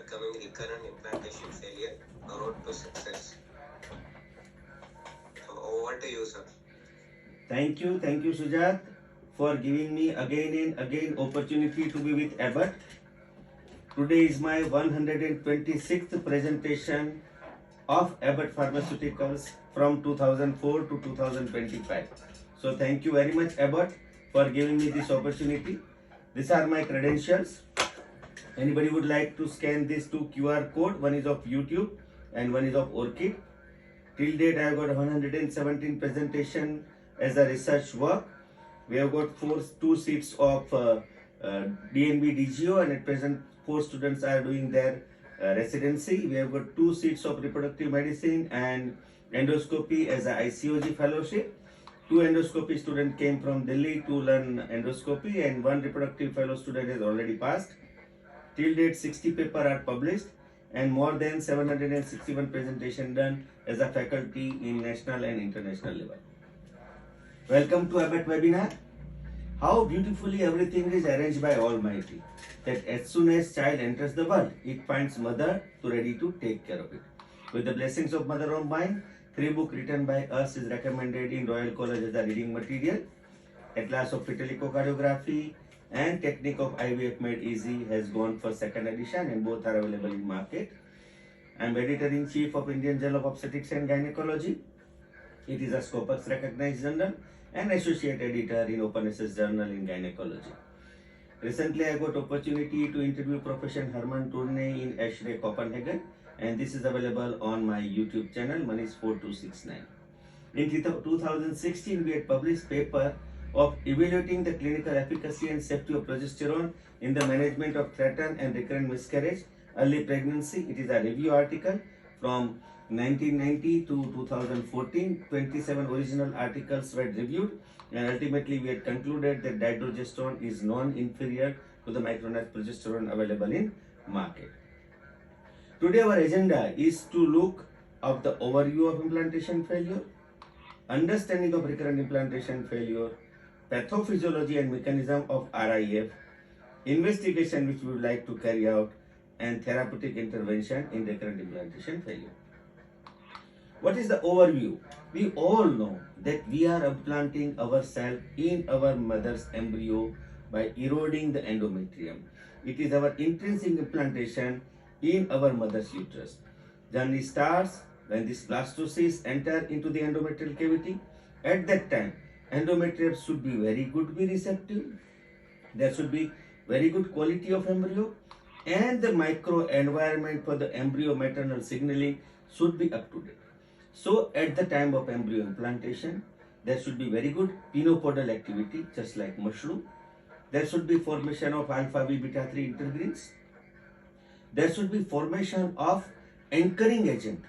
overcoming recurrent implantation failure, a road to success. So over to you, sir. Thank you, Sujat, for giving me again and again opportunity to be with Abbott. Today is my 126th presentation of Abbott Pharmaceuticals from 2004 to 2025. So thank you very much, Abbott, for giving me this opportunity. These are my credentials. Anybody would like to scan these two QR code? One is of YouTube and one is of Orchid. Till date, I have got 117 presentation as a research work. We have got two seats of DNB DGO, and at present 4 students are doing their residency. We have got 2 seats of reproductive medicine and endoscopy as a ICOG fellowship. 2 endoscopy students came from Delhi to learn endoscopy, and 1 reproductive fellow student has already passed. Till date, 60 papers are published and more than 761 presentations done as a faculty in national and international level. Welcome to Abbott webinar. How beautifully everything is arranged by Almighty, that as soon as child enters the world, it finds mother ready to take care of it. With the blessings of Mother of Mine, 3 books written by us is recommended in Royal College as a reading material. Atlas of Fetal Echocardiography and Technique of IVF Made Easy has gone for 2nd edition, and both are available in market. I am Editor-in-Chief of Indian Journal of Obstetrics and Gynecology. It is a Scopus recognized journal and Associate Editor in Open Access Journal in Gynecology. Recently, I got opportunity to interview Professor Herman Tourney in Eschre, Copenhagen, and this is available on my YouTube channel, Manish4269. In 2016, we had published paper of evaluating the clinical efficacy and safety of progesterone in the management of threatened and recurrent miscarriage, early pregnancy. It is a review article from 1990 to 2014. 27 original articles were reviewed, and ultimately we had concluded that dydrogesterone is non-inferior to the micronized progesterone available in market. Today our agenda is to look at the overview of implantation failure, understanding of recurrent implantation failure, pathophysiology and mechanism of RIF, investigation which we would like to carry out, and therapeutic intervention in recurrent implantation failure. What is the overview? We all know that we are implanting ourselves in our mother's embryo by eroding the endometrium. It is our intrinsic implantation in our mother's uterus. Journey starts when this blastocysts enter into the endometrial cavity. At that time, endometrium should be very good, be receptive. There should be very good quality of embryo, and the microenvironment for the embryo maternal signaling should be up to date. So at the time of embryo implantation, there should be very good pinopodal activity, just like mushroom. There should be formation of alpha V beta 3 integrins. There should be formation of anchoring agent,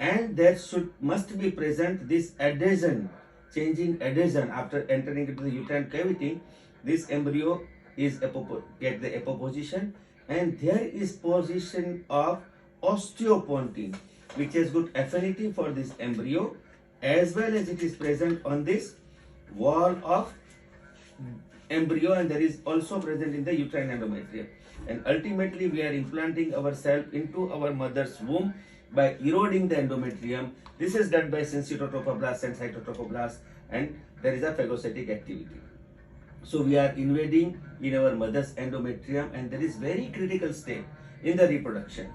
and there must be present this adhesion, changing adhesion after entering into the uterine cavity. This embryo is get the apoposition, and there is position of osteopontin, which has good affinity for this embryo, as well as it is present on this wall of embryo, and there is also present in the uterine endometrium. And ultimately we are implanting ourselves into our mother's womb by eroding the endometrium. This is done by syncytotrophoblast and cytotrophoblast, and there is a phagocytic activity. So we are invading in our mother's endometrium, and there is very critical state in the reproduction.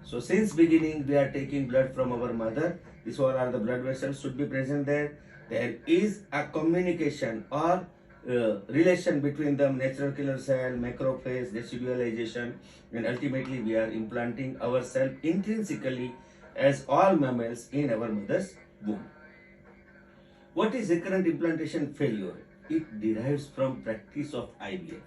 So since beginning we are taking blood from our mother. These all are the blood vessels should be present there. There is a communication or relation between them, natural killer cell, macrophage, residualization, and ultimately we are implanting ourselves intrinsically as all mammals in our mother's womb. What is recurrent implantation failure? It derives from practice of IVF.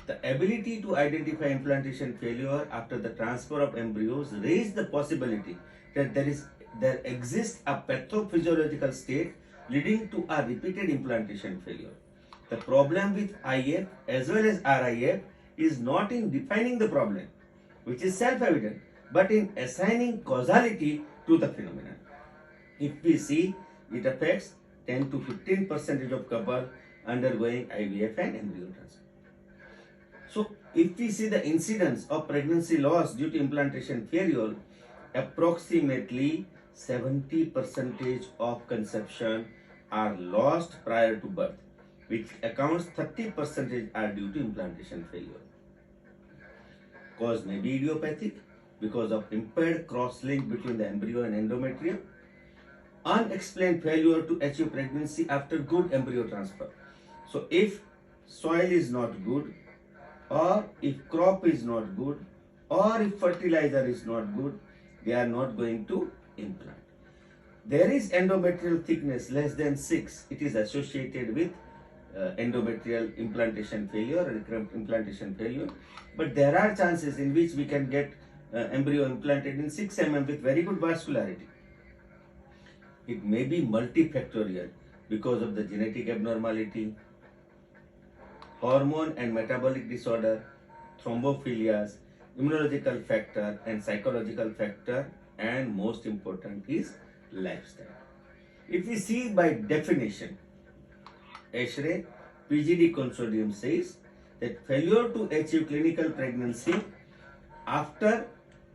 The ability to identify implantation failure after the transfer of embryos raise the possibility that there exists a pathophysiological state leading to a repeated implantation failure. The problem with IF as well as RIF is not in defining the problem, which is self-evident, but in assigning causality to the phenomenon. If we see, it affects 10 to 15% of couple undergoing IVF and embryo transfer. So If we see the incidence of pregnancy loss due to implantation failure, approximately 70% of conception are lost prior to birth, which accounts 30% are due to implantation failure. Cause may be idiopathic because of impaired cross-link between the embryo and endometrium, unexplained failure to achieve pregnancy after good embryo transfer. So if soil is not good, or if crop is not good, or if fertilizer is not good, they are not going to implant. There is endometrial thickness less than 6. It is associated with endometrial implantation failure, recurrent implantation failure. But there are chances in which we can get embryo implanted in 6 mm with very good vascularity. It may be multifactorial because of the genetic abnormality, hormone and metabolic disorder, thrombophilias, immunological factor and psychological factor, and most important is lifestyle. If we see by definition, ASHRAE PGD Consortium says that failure to achieve clinical pregnancy after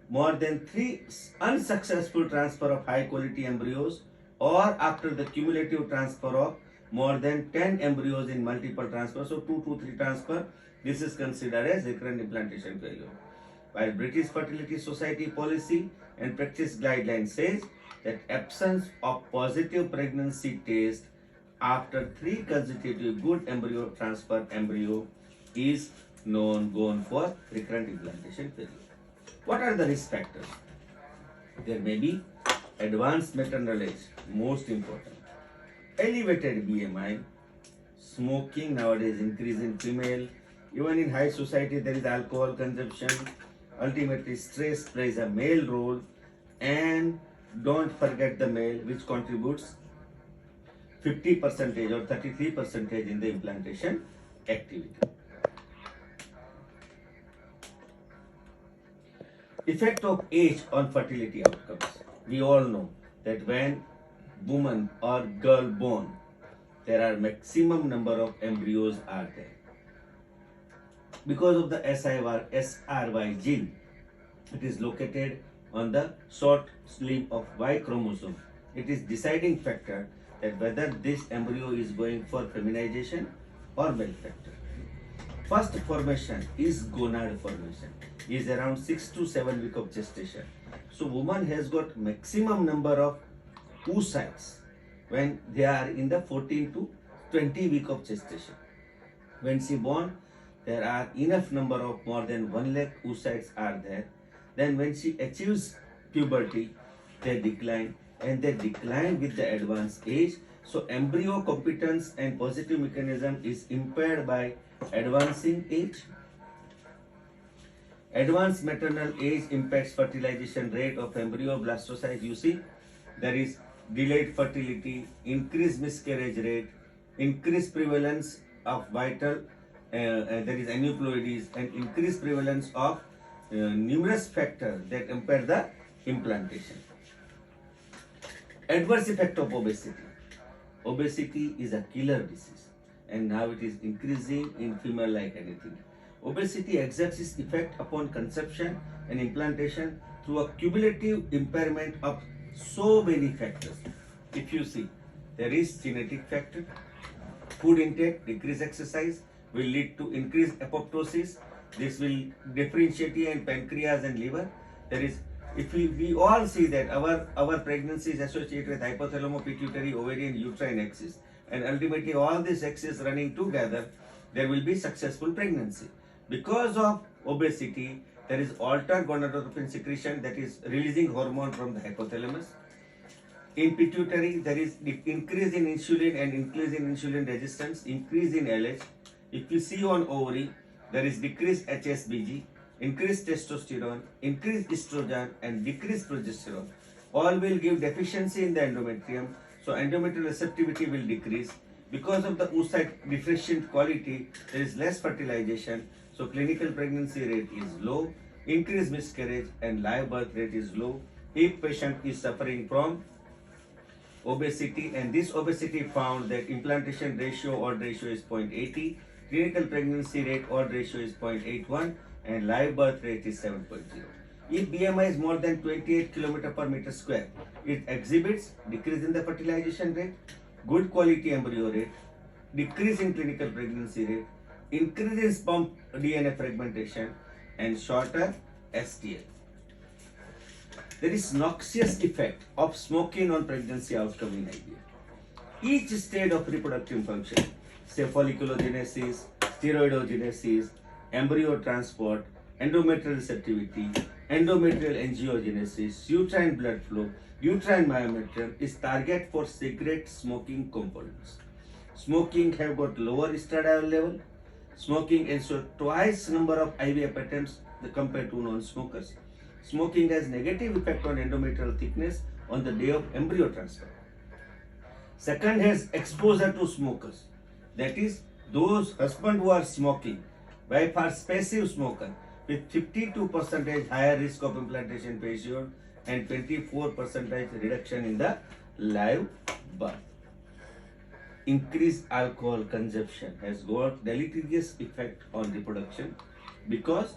more than 3 unsuccessful transfer of high quality embryos, or after the cumulative transfer of more than 10 embryos in multiple transfers, so 2 to 3 transfer, this is considered as recurrent implantation failure. While British Fertility Society policy and practice guidelines says that absence of positive pregnancy test after 3 consecutive good embryo transfer embryo is gone for recurrent implantation failure. What are the risk factors? There may be advanced maternal age, most important, elevated BMI, smoking nowadays increase in female, even in high society there is alcohol consumption, ultimately stress plays a male role, and don't forget the male, which contributes 50% or 33% in the implantation activity. Effect of age on fertility outcomes. We all know that when woman or girl born, there are maximum number of embryos are there. Because of the SRY gene, it is located on the short sleeve of Y chromosome. It is deciding factor that whether this embryo is going for feminization or male factor. First formation is gonad formation, is around 6 to 7 weeks of gestation. So woman has got maximum number of oocytes when they are in the 14 to 20 week of gestation. When she born, there are enough number of more than 1 lakh oocytes are there. Then when she achieves puberty, they decline, and they decline with the advanced age. So embryo competence and positive mechanism is impaired by advancing age. Advanced maternal age impacts fertilization rate of embryo blastocyst. You see, there is delayed fertility, increased miscarriage rate, increased prevalence of vital, there is aneuploidies, and increased prevalence of numerous factors that impair the implantation. Adverse effect of obesity. Obesity is a killer disease, and now it is increasing in female like anything. Obesity exerts its effect upon conception and implantation through a cumulative impairment of so many factors. If you see, there is genetic factor, food intake, decreased exercise will lead to increased apoptosis. This will differentiate in pancreas and liver. There is, if we all see that our pregnancy is associated with hypothalamo pituitary ovarian uterine axis, and ultimately all these axes running together, there will be successful pregnancy. Because of obesity, there is altered gonadotropin secretion, that is releasing hormone from the hypothalamus. In pituitary, there is increase in insulin and increase in insulin resistance, increase in LH. If you see on ovary, there is decreased HSBG, increased testosterone, increased estrogen, and decreased progesterone. All will give deficiency in the endometrium, so endometrial receptivity will decrease. Because of the oocyte deficient quality, there is less fertilization, so clinical pregnancy rate is low, increased miscarriage and live birth rate is low if patient is suffering from obesity, and this obesity found that implantation ratio, odd ratio is 0.80, Clinical pregnancy rate odd ratio is 0.81 and live birth rate is 7.0. If BMI is more than 28 km per meter square, it exhibits decrease in the fertilization rate, good quality embryo rate, decrease in clinical pregnancy rate, increase in sperm DNA fragmentation, and shorter STL. There is noxious effect of smoking on pregnancy outcome in IVF. Each stage of reproductive function, say folliculogenesis, steroidogenesis, embryo transport, endometrial receptivity, endometrial angiogenesis, uterine blood flow, uterine myometrium is target for cigarette smoking components. Smoking have got lower estradiol level. Smoking ensures twice number of IVF attempts compared to non-smokers. Smoking has negative effect on endometrial thickness on the day of embryo transfer. Second has exposure to smokers. That is, those husbands who are smoking, wife are passive smoker with 52% higher risk of implantation failure and 24% reduction in the live birth. Increased alcohol consumption has got deleterious effect on reproduction because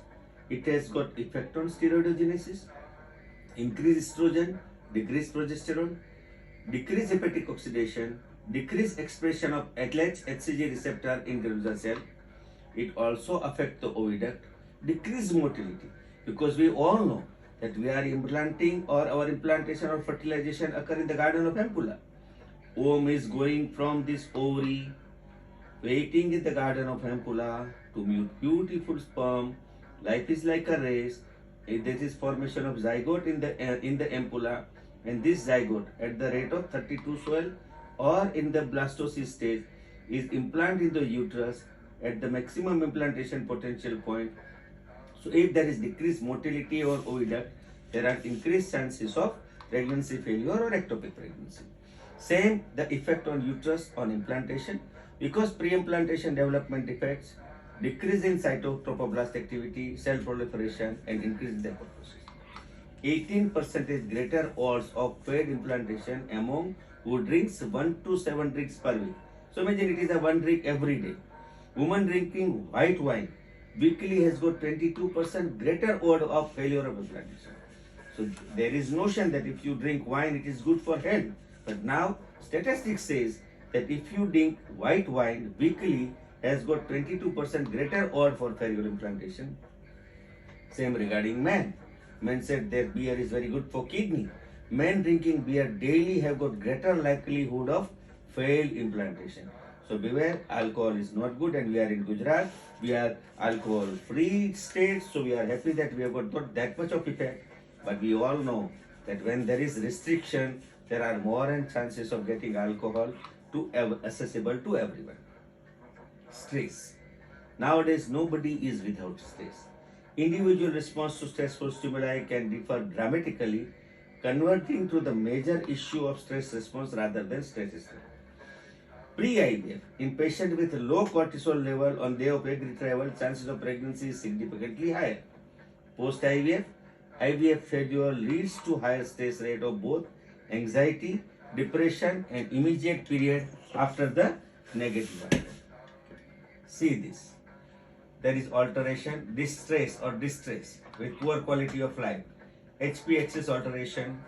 it has got effect on steroidogenesis, increased estrogen, decreased progesterone, decreased hepatic oxidation, decreased expression of LH-HCG receptor in glandular cell. It also affects the oviduct, decreased motility, because we all know that we are implanting or our implantation or fertilization occur in the garden of ampulla. Ovum is going from this ovary, waiting in the garden of ampulla to meet beautiful sperm. Life is like a race. There is formation of zygote in the ampulla, and this zygote at the rate of 32-12 or in the blastocyst stage is implanted in the uterus at the maximum implantation potential point. So if there is decreased motility or oviduct, there are increased chances of pregnancy failure or ectopic pregnancy. Same the effect on uterus on implantation, because pre-implantation development defects, decrease in cytotrophoblast activity, cell proliferation, and increase in the apoptosis. 18% greater odds of failed implantation among who drinks 1 to 7 drinks per week. So imagine it is a 1 drink every day. Woman drinking white wine weekly has got 22% greater odds of failure of implantation. So there is notion that if you drink wine, it is good for health. But now statistics says that if you drink white wine weekly, has got 22% greater odds for failure implantation. Same regarding men. Men said that beer is very good for kidney. Men drinking beer daily have got greater likelihood of failed implantation. So beware, alcohol is not good, and we are in Gujarat. We are alcohol-free state, so we are happy that we have got not that much of effect. But we all know that when there is restriction, there are more and chances of getting alcohol to accessible to everyone. Stress. Nowadays, nobody is without stress. Individual response to stressful stimuli can differ dramatically, converting to the major issue of stress response rather than stress stress. Pre-IVF, in patient with low cortisol level on day of egg retrieval, chances of pregnancy is significantly higher. Post-IVF, IVF failure leads to higher stress rate of both anxiety, depression, and immediate period after the negative IVF. See this. There is alteration, distress with poor quality of life. HP axis alteration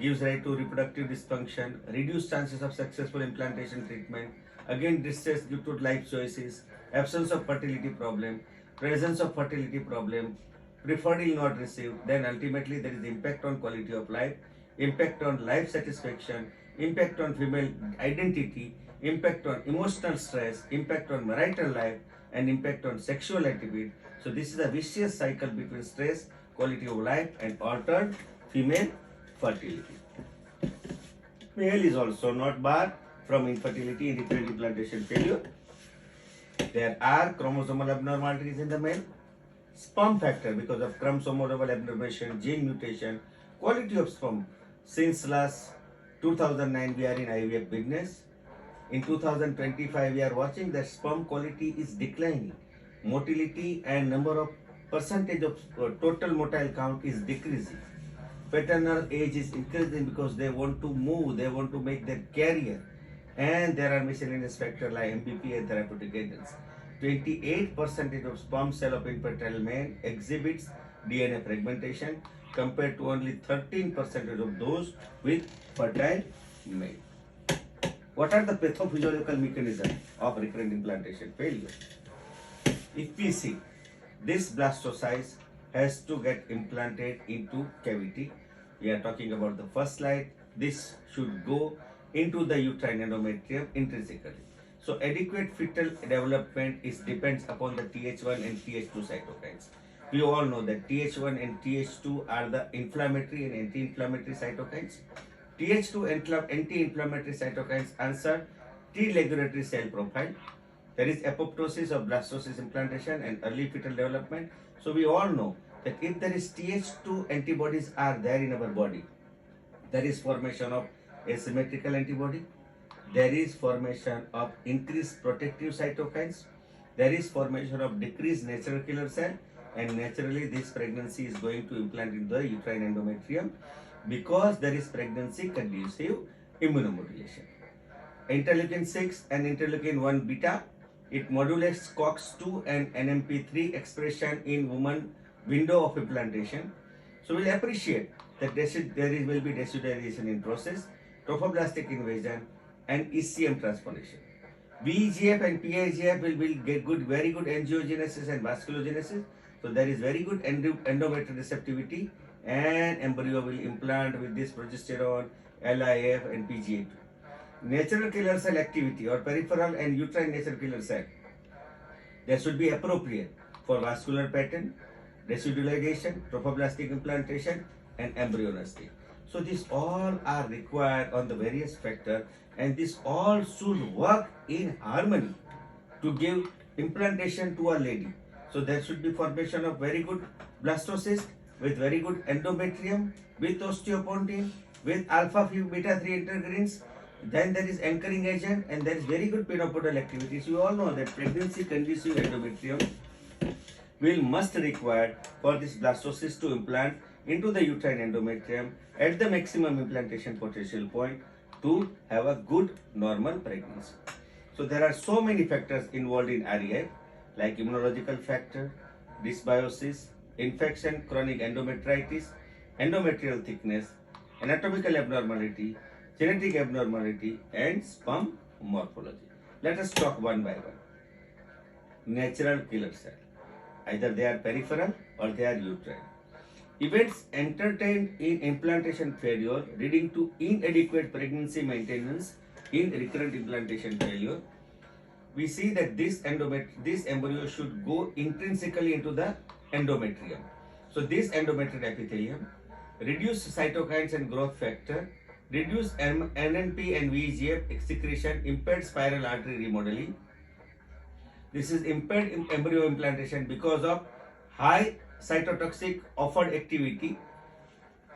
gives rise to reproductive dysfunction, reduced chances of successful implantation treatment, again distress due to life choices, absence of fertility problem, presence of fertility problem, preferred ill not received. Then ultimately there is impact on quality of life, impact on life satisfaction, impact on female identity, impact on emotional stress, impact on marital life, and impact on sexual activity. So this is a vicious cycle between stress, quality of life, and altered female fertility. Male is also not barred from infertility in recurrent implantation failure. There are chromosomal abnormalities in the male, sperm factor because of chromosomal abnormality, gene mutation, quality of sperm. Since last 2009 we are in IVF business. In 2025 we are watching that sperm quality is declining. Motility and number of percentage of total motile count is decreasing. Paternal age is increasing because they want to move, they want to make their career, and there are miscellaneous factors like MBP and therapeutic agents. 28% of sperm cell of infertile man exhibits DNA fragmentation compared to only 13% of those with fertile male. What are the pathophysiological mechanisms of recurrent implantation failure? If we see, this blastocyst has to get implanted into cavity. We are talking about the first slide. This should go into the uterine endometrium intrinsically. So adequate fetal development depends upon the Th1 and Th2 cytokines. We all know that Th1 and Th2 are the inflammatory and anti-inflammatory cytokines. Th2 anti-inflammatory cytokines answer T regulatory cell profile. There is apoptosis of blastocyst implantation and early fetal development. So we all know that if there is Th2 antibodies are there in our body, there is formation of asymmetrical antibody, there is formation of increased protective cytokines, there is formation of decreased natural killer cell, and naturally this pregnancy is going to implant into the uterine endometrium because there is pregnancy conducive immunomodulation. Interleukin 6 and interleukin 1 beta, it modulates COX2 and NMP3 expression in woman window of implantation. So we'll appreciate that will be desudation in process, trophoblastic invasion, and ECM transplantation. VEGF and PIGF will get very good angiogenesis and vasculogenesis. So there is very good endometrial receptivity, and embryo will implant with this progesterone, LIF, and PGA2. Natural killer cell activity or peripheral and uterine natural killer cell, there should be appropriate for vascular pattern, residualization, trophoblastic implantation, and embryonistic. So these all are required on the various factors, and this all should work in harmony to give implantation to a lady. So there should be formation of very good blastocyst with very good endometrium, with osteopontin, with alpha beta 3 integrins. Then there is anchoring agent, and there is very good penopodal activities. You all know that pregnancy conducive endometrium must require for this blastocyst to implant into the uterine endometrium at the maximum implantation potential point to have a good normal pregnancy. So there are so many factors involved in REI, like immunological factor, dysbiosis, infection, chronic endometritis, endometrial thickness, anatomical abnormality, genetic abnormality, and sperm morphology. Let us talk one by one. Natural killer cell. Either they are peripheral or they are uterine. Events entertained in implantation failure leading to inadequate pregnancy maintenance in recurrent implantation failure. We see that this embryo should go intrinsically into the endometrium. So this endometrial epithelium, reduce cytokines and growth factor, reduce NNP and VEGF secretion, impaired spiral artery remodeling. This is impaired embryo implantation because of high cytotoxic offered activity,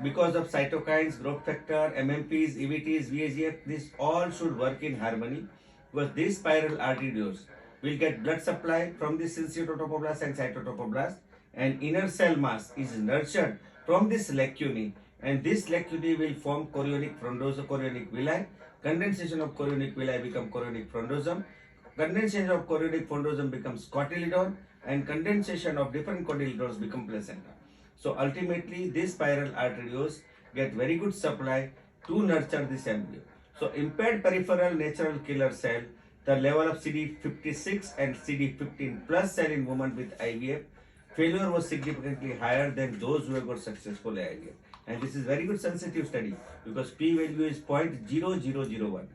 because of cytokines, growth factor, MMPs, EVTs, VEGF. This all should work in harmony, because these spiral arterioles will get blood supply from the syncytotrophoblast and cytotrophoblast, and inner cell mass is nurtured from this lacunae, and this lacunae will form chorionic villi. Condensation of chorionic villi become chorionic frondosome. Condensation of chorionic frondosome becomes cotyledon, and condensation of different cotyledons become placenta. So ultimately, these spiral arterioles get very good supply to nurture this embryo. So impaired peripheral natural killer cell, the level of CD56 and CD15 plus cell in women with IVF failure was significantly higher than those who have got successful IVF. And this is very good sensitive study because P value is 0.0001.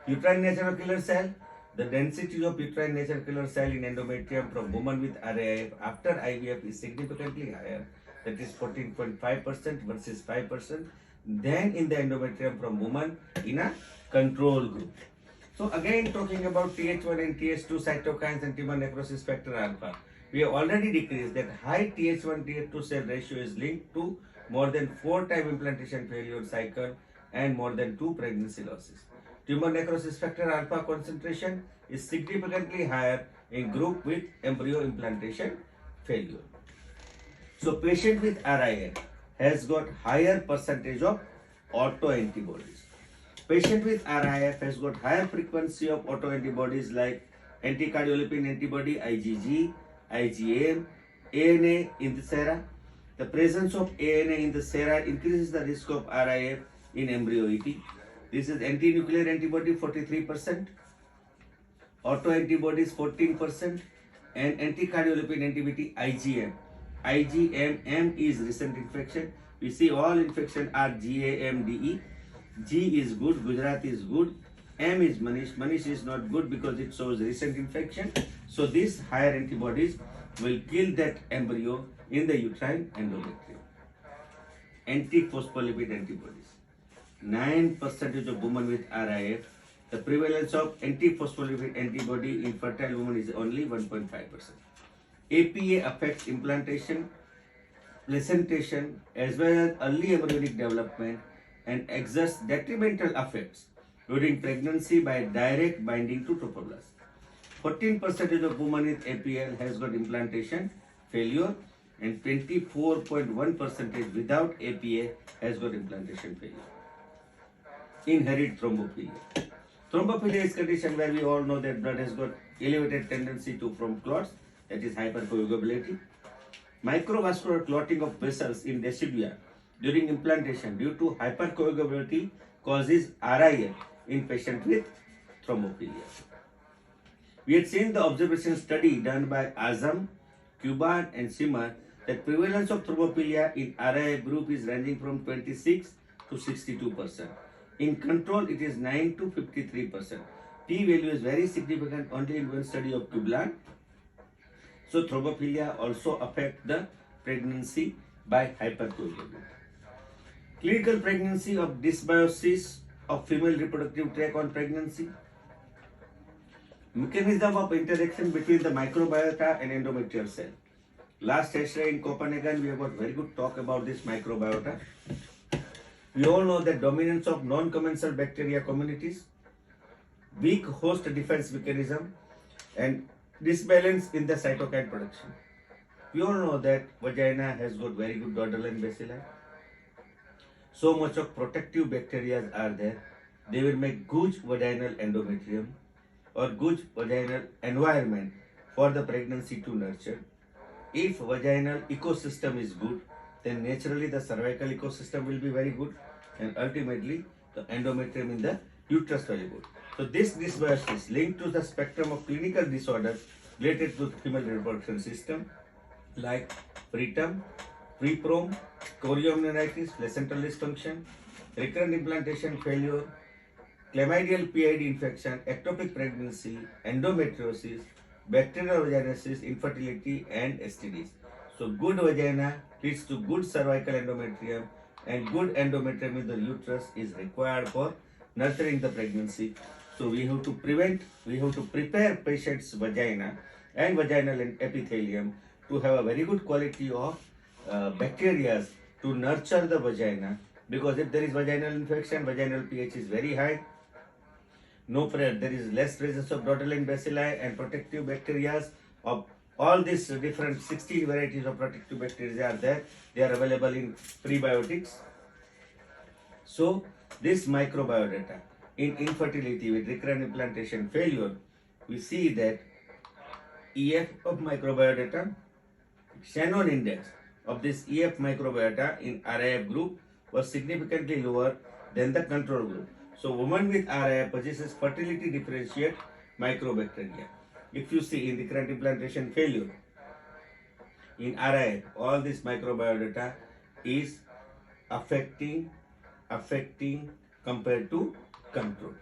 Uterine natural killer cell, the density of uterine natural killer cell in endometrium from women with RAIF after IVF is significantly higher, that is 14.5% versus 5%, than in the endometrium from women in a control group. So again, talking about Th1 and Th2 cytokines and tumor necrosis factor alpha, we have already decreased that high Th1 Th2 cell ratio is linked to more than 4-time implantation failure cycle and more than 2 pregnancy losses. Tumor necrosis factor alpha concentration is significantly higher in group with embryo implantation failure. So patient with RIF has got higher percentage of autoantibodies. Patient with RIF has got higher frequency of autoantibodies like anti-cardiolipin antibody IgG, IgM, ANA in the sera. The presence of ANA in the sera increases the risk of RIF in embryo ET. This is anti-nuclear antibody 43%, autoantibodies 14%, and anti-cardiolipin antibody IgM. IgM is recent infection. We see all infection are GAMDE. G is good, Gujarat is good, M is Manish. Manish is not good because it shows recent infection. So these higher antibodies will kill that embryo in the uterine endometrium. Anti-phospholipid antibodies. 9% of women with RIF, the prevalence of anti-phospholipid antibody in fertile women is only 1.5%. APA affects implantation, placentation, as well as early embryonic development and exerts detrimental effects during pregnancy by direct binding to trophoblast. 14% of women with APL has got implantation failure and 24.1% without APA has got implantation failure. Inherit thrombophilia. Thrombophilia is condition where we all know that blood has got elevated tendency to form clots, that is hypercoagulability. Microvascular clotting of vessels in decidua during implantation due to hypercoagulability causes RIF in patients with thrombophilia. We had seen the observation study done by Azam, Cuban and Simar that prevalence of thrombophilia in RIF group is ranging from 26 to 62%. In control, it is 9 to 53%. P value is very significant only in one study of Cuban. So thrombophilia also affect the pregnancy by hypercoagulability. Clinical pregnancy of dysbiosis of female reproductive tract on pregnancy. Mechanism of interaction between the microbiota and endometrial cell. Last session in Copenhagen, we have got very good talk about this microbiota. We all know the dominance of non-commensal bacteria communities, weak host defense mechanism, and disbalance in the cytokine production. We all know that vagina has got very good borderline bacilli. So much of protective bacteria are there. They will make good vaginal endometrium or good vaginal environment for the pregnancy to nurture. If vaginal ecosystem is good, then naturally the cervical ecosystem will be very good and ultimately the endometrium in the uterus will be good. So this dysbiosis linked to the spectrum of clinical disorders related to the female reproduction system like preterm, preprom, chorioamnionitis, placental dysfunction, recurrent implantation failure, chlamydial PID infection, ectopic pregnancy, endometriosis, bacterial vaginosis, infertility and STDs. So good vagina leads to good cervical endometrium and good endometrium in the uterus is required for nurturing the pregnancy. So we have to prepare patient's vagina and vaginal epithelium to have a very good quality of bacteria to nurture the vagina, because if there is vaginal infection, vaginal pH is very high, there is less presence of borderline bacilli and protective bacteria of all these different 16 varieties of protective bacteria are there. They are available in prebiotics. So this microbiota in infertility with recurrent implantation failure, we see that EF of microbiota, Shannon index of this EF microbiota in RIF group was significantly lower than the control group. So women with RIF possesses fertility differentiate microbacteria. If you see in recurrent implantation failure, in RIF, all this microbiota is affecting compared to control.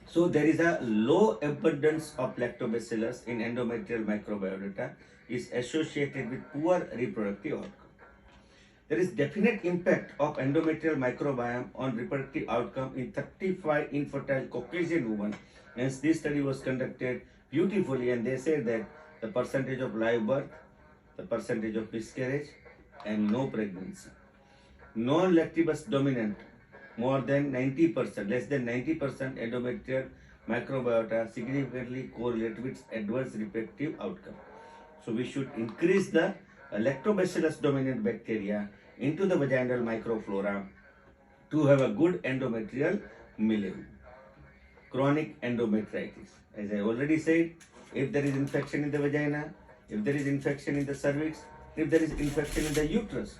So there is a low abundance of lactobacillus in endometrial microbiota is associated with poor reproductive outcome. There is definite impact of endometrial microbiome on reproductive outcome in 35 infertile Caucasian women. Hence this study was conducted beautifully and they said that the percentage of live birth, the percentage of miscarriage and no pregnancy. Non-lactibus dominant, more than 90%, less than 90% endometrial microbiota significantly correlate with adverse reproductive outcome. So we should increase the lactobacillus dominant bacteria into the vaginal microflora to have a good endometrial milieu. chronic endometritis. As I already said, if there is infection in the vagina, if there is infection in the cervix, if there is infection in the uterus,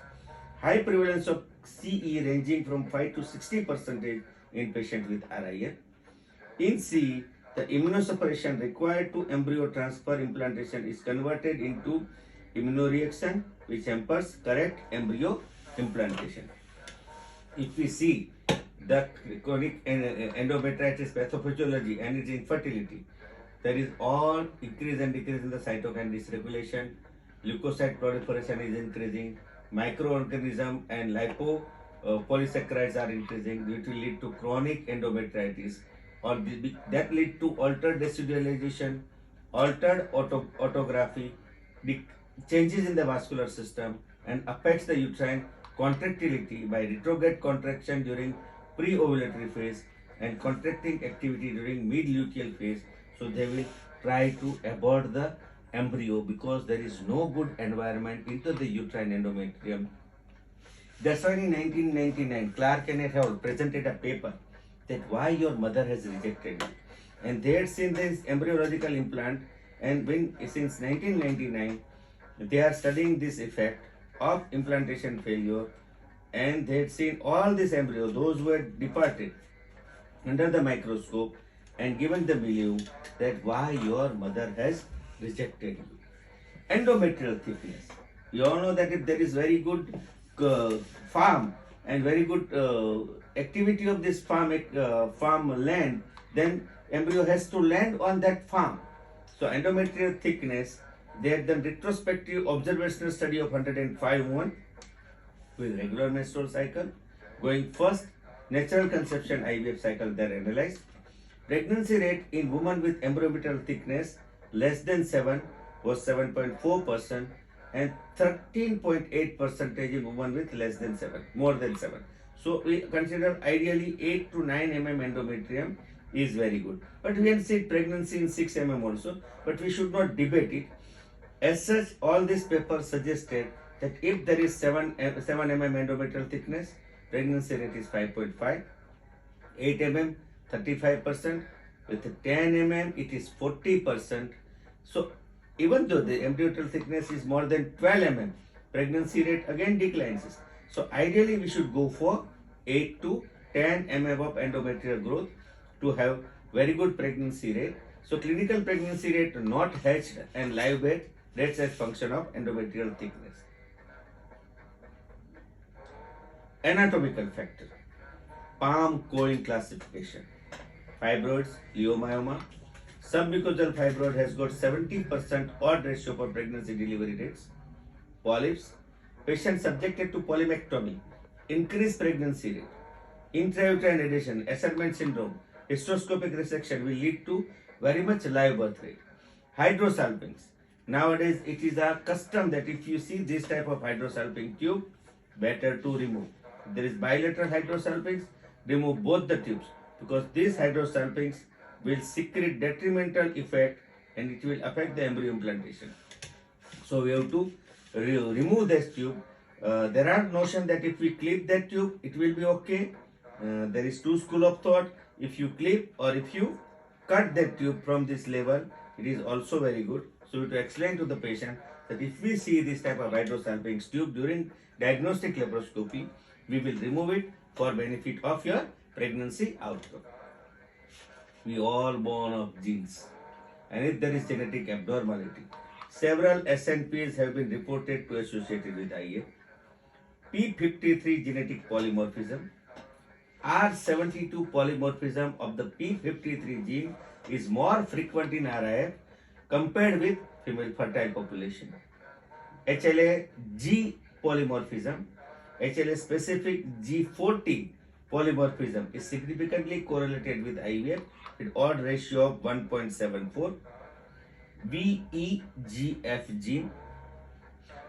high prevalence of CE ranging from 5 to 60% in patients with RIF. In CE, the immunosuppression required to embryo transfer implantation is converted into immunoreaction, which hampers correct embryo implantation. If we see the chronic endometritis pathophysiology and its infertility, there is all increase and decrease in the cytokine dysregulation, leukocyte proliferation is increasing, microorganism and lipopolysaccharides are increasing, which will lead to chronic endometritis, or that lead to altered decidualization, altered autography, changes in the vascular system, and affects the uterine contractility by retrograde contraction during pre-ovulatory phase and contracting activity during mid-luteal phase. So they will try to abort the embryo because there is no good environment into the uterine endometrium. That's why in 1999, Clark and et al. Presented a paper that why your mother has rejected you. And they had seen this embryological implant, and since 1999, they are studying this effect of implantation failure, and they had seen all these embryos, those who had departed, under the microscope and given the milieu that why your mother has rejected you. Endometrial thickness. You all know that if there is very good farm and very good activity of this farm land, then embryo has to land on that farm. So endometrial thickness, they had done retrospective observational study of 105 women with regular menstrual cycle. Going first, natural conception IVF cycle, they are analyzed. Pregnancy rate in women with endometrial thickness less than 7 was 7.4%, and 13.8% in women with less than 7, more than 7. So we consider ideally 8 to 9 mm endometrium is very good. But we can see pregnancy in 6 mm also, but we should not debate it. As such, all these papers suggested that if there is 7 mm endometrial thickness, pregnancy rate is 5.5, 8 mm 35%, with 10 mm it is 40%. So even though the endometrial thickness is more than 12 mm, pregnancy rate again declines. So ideally we should go for 8 to 10 mm of endometrial growth to have very good pregnancy rate. So clinical pregnancy rate not hatched and live birth, that's a function of endometrial thickness. Anatomical factor. Palm-Cohen classification. Fibroids, leiomyoma. Submucosal fibroid has got 70% odd ratio for pregnancy delivery rates. Polyps. Patient subjected to polymectomy, increased pregnancy rate. Intrauterine adhesion, Asherman syndrome, hysteroscopic resection will lead to very much live birth rate. Hydrosalpinx. Nowadays it is a custom that if you see this type of hydrosalpinx tube, better to remove. If there is bilateral hydrosalpinx, remove both the tubes, because this hydrosalpinx will secrete detrimental effect and it will affect the embryo implantation. So we have to remove this tube. There are notion that if we clip that tube, it will be okay. There is two school of thought. If you clip or if you cut that tube from this level, it is also very good. So we have to explain to the patient that if we see this type of hydrosalpinx tube during diagnostic laparoscopy, we will remove it for benefit of your pregnancy outcome. We all born of genes, and if there is genetic abnormality, several SNPs have been reported to associated with IF. P53 genetic polymorphism, R72 polymorphism of the P53 gene is more frequent in RIF compared with female fertile population. HLA G polymorphism, HLA specific G40 polymorphism is significantly correlated with IVF with odd ratio of 1.74. VEGF gene.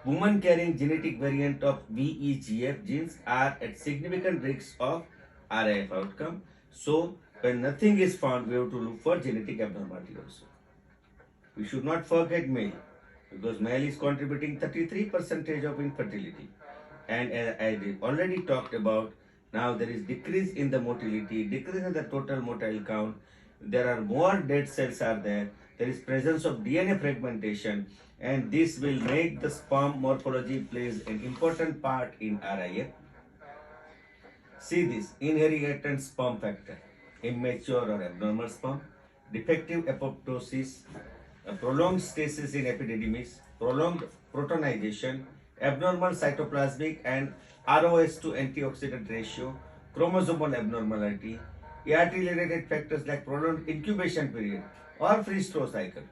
Women carrying genetic variant of VEGF genes are at significant risk of RIF outcome. So when nothing is found, we have to look for genetic abnormality also. We should not forget male, because male is contributing 33% of infertility. And as I already talked about, now there is decrease in the motility, decrease in the total motile count. there are more dead cells are there. There is presence of DNA fragmentation, and this will make the sperm morphology plays an important part in RIF. See this inherited sperm factor, immature or abnormal sperm, defective apoptosis, a prolonged stasis in epididymis, prolonged protonization, abnormal cytoplasmic and ROS to antioxidant ratio, chromosomal abnormality, ART-related factors like prolonged incubation period or freeze-throw cycle.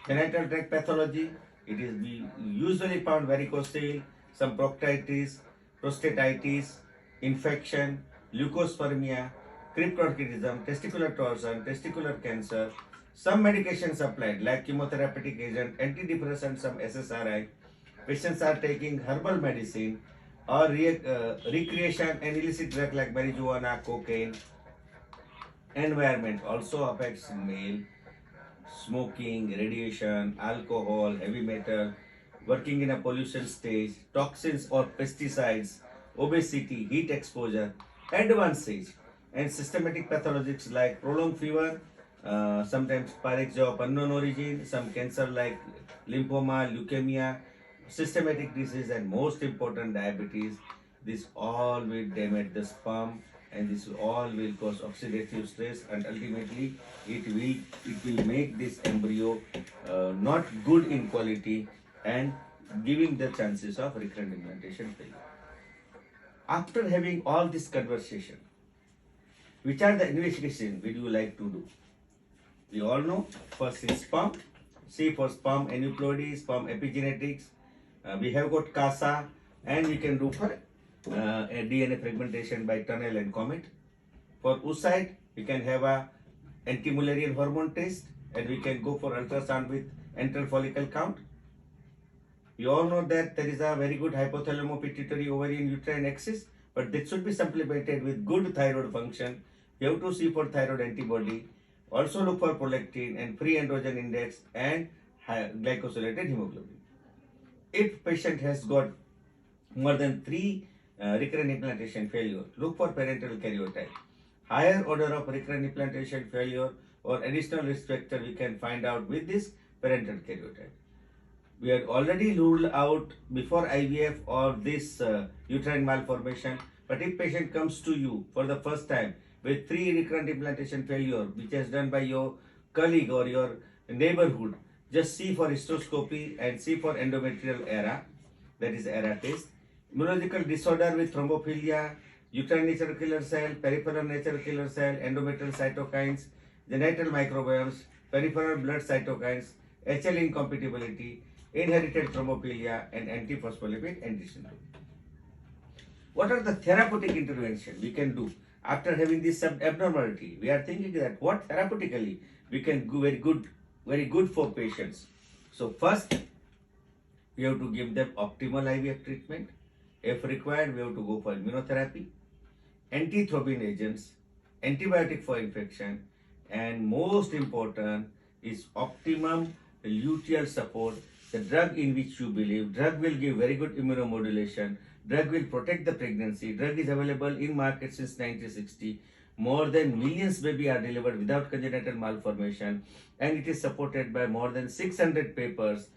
Genital tract pathology, it is usually found varicocele, some proctitis, prostatitis, infection, leucospermia, cryptorchidism, testicular torsion, testicular cancer, some medications applied like chemotherapeutic agent, antidepressant, some SSRI. Patients are taking herbal medicine or recreation and illicit drug like marijuana, cocaine. Environment also affects male. Smoking, radiation, alcohol, heavy metal, working in a pollution stage, toxins or pesticides, obesity, heat exposure, advanced age, and systematic pathologies like prolonged fever, sometimes pyrexia of unknown origin, some cancer like lymphoma, leukemia, systematic disease, and most important diabetes. This all will damage the sperm, and this all will cause oxidative stress, and ultimately it will make this embryo not good in quality and giving the chances of recurrent implantation failure. After having all this conversation, which are the investigations would you like to do? We all know first is sperm. See for sperm aneuploidy, sperm epigenetics. We have got CASA, and we can do for a DNA fragmentation by tunnel and comet. For oocyte, we can have a anti-Mullerian hormone test, and we can go for ultrasound with antral follicle count. We all know that there is a very good hypothalamo-pituitary ovarian uterine axis, but that should be supplemented with good thyroid function. You have to see for thyroid antibody. Also look for prolactin and free androgen index and glycosylated hemoglobin. If patient has got more than 3 recurrent implantation failure, look for parental karyotype. Higher order of recurrent implantation failure or additional risk factor we can find out with this parental karyotype. We had already ruled out before IVF or this uterine malformation, but if patient comes to you for the first time with 3 recurrent implantation failure, which is done by your colleague or your neighborhood, just see for histoscopy and see for endometrial ERA, that is ERA test. Immunological disorder with thrombophilia, uterine natural killer cell, peripheral natural killer cell, endometrial cytokines, genital microbiomes, peripheral blood cytokines, HL incompatibility, inherited thrombophilia, and antiphospholipid anti-syndrome. What are the therapeutic intervention we can do after having this abnormality? We are thinking that what therapeutically we can do very good for patients. So first, we have to give them optimal IVF treatment. If required, we have to go for immunotherapy, antithrombin agents, antibiotic for infection, and most important is optimum luteal support. The drug in which you believe, drug will give very good immunomodulation, drug will protect the pregnancy, drug is available in market since 1960. More than millions baby are delivered without congenital malformation, and it is supported by more than 600 papers.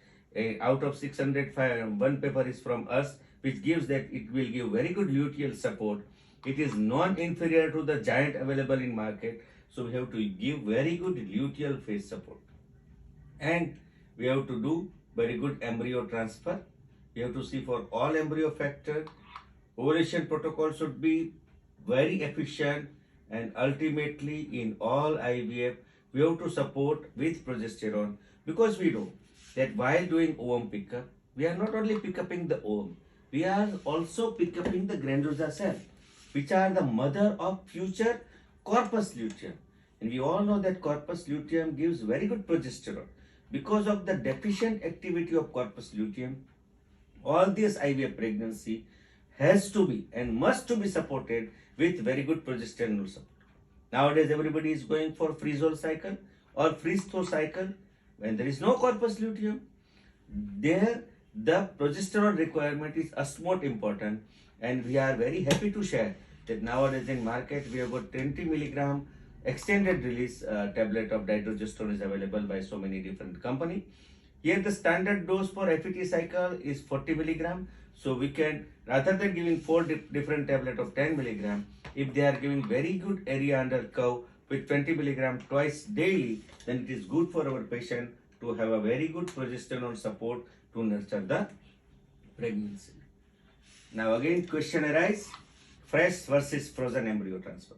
Out of 605, one paper is from us, which gives that it will give very good luteal support. It is non-inferior to the giant available in market, so we have to give very good luteal phase support. And we have to do very good embryo transfer. We have to see for all embryo factor. Ovulation protocol should be very efficient, and ultimately in all IVF, we have to support with progesterone, because we know that while doing ovum pickup, we are not only picking the ovum, we are also picking the granulosa cell, which are the mother of future corpus luteum. And we all know that corpus luteum gives very good progesterone. Because of the deficient activity of corpus luteum, all this IVF pregnancy has to be and must to be supported with very good progesterone support. Nowadays, everybody is going for freeze-roll cycle or freeze-throw cycle. When there is no corpus luteum, there the progesterone requirement is utmost important, and we are very happy to share that nowadays in market we have got 20 milligram extended release tablet of dydrogesterone is available by so many different company. Here the standard dose for FET cycle is 40 milligram. So we can, rather than giving four different tablet of 10 milligram, if they are giving very good area under curve with 20 milligram twice daily, then it is good for our patient to have a very good progesterone support to nurture the pregnancy. Now again question arises, fresh versus frozen embryo transfer.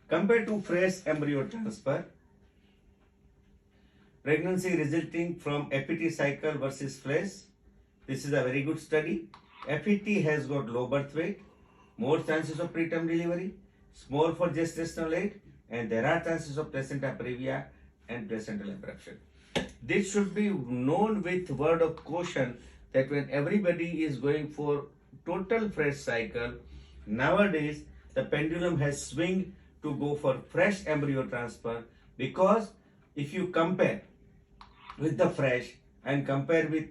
Compared to fresh embryo transfer, pregnancy resulting from FET cycle versus fresh, this is a very good study. FET has got low birth weight, more chances of preterm delivery, small for gestational age, and there are chances of placenta previa and placental abruption. This should be known with word of caution that when everybody is going for total fresh cycle, nowadays the pendulum has swung to go for fresh embryo transfer, because if you compare with the fresh and compare with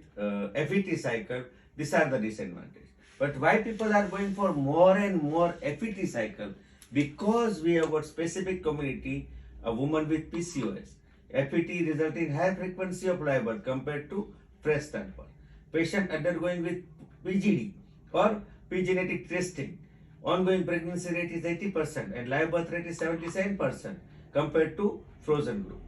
FET cycle, these are the disadvantages. But why people are going for more and more FET cycle? Because we have got specific community, a woman with PCOS. FET result in high frequency of live birth compared to fresh transfer. Patient undergoing with PGD or P-genetic testing, ongoing pregnancy rate is 80% and live birth rate is 77% compared to frozen group.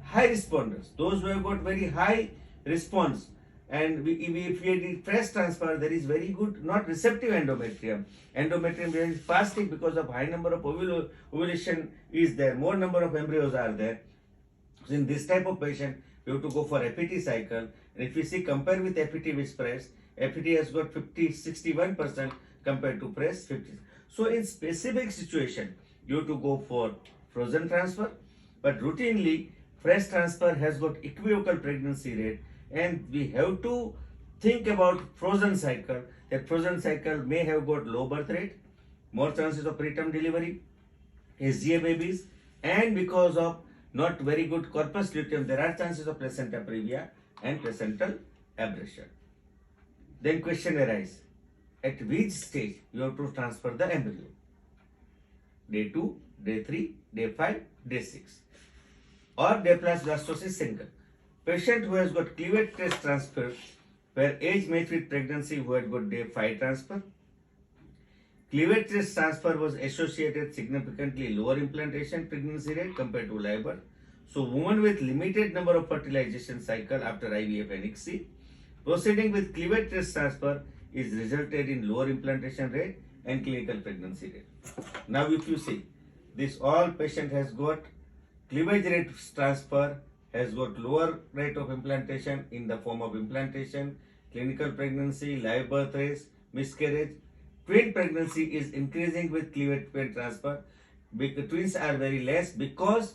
High responders, those who have got very high response, and if we did fresh transfer, there is very good, not receptive endometrium. Endometrium is fasting because of high number of ovulation is there, more number of embryos are there. So in this type of patient, we have to go for FET cycle. And if we see, compare with FET with fresh, FET has got 61% compared to fresh 50. So in specific situation, you have to go for frozen transfer, but routinely fresh transfer has got equivocal pregnancy rate, and we have to think about frozen cycle. That frozen cycle may have got low birth rate, more chances of preterm delivery, SGA babies, and because of not very good corpus luteum, there are chances of placenta previa and placental abrasion. Then question arises, at which stage you have to transfer the embryo? Day 2, day 3, day 5, day 6, or day plus blastocyst single. Patient who has got cleavage test transfer where age matched with pregnancy who had got day 5 transfer. Cleavage test transfer was associated significantly lower implantation pregnancy rate compared to live birth. So woman with limited number of fertilization cycle after IVF and ICSI proceeding with cleavage test transfer is resulted in lower implantation rate and clinical pregnancy rate. Now if you see, this all patient has got cleavage rate transfer, has got lower rate of implantation in the form of implantation, clinical pregnancy, live birth rates, miscarriage. Twin pregnancy is increasing with cleavage rate transfer. Twins are very less because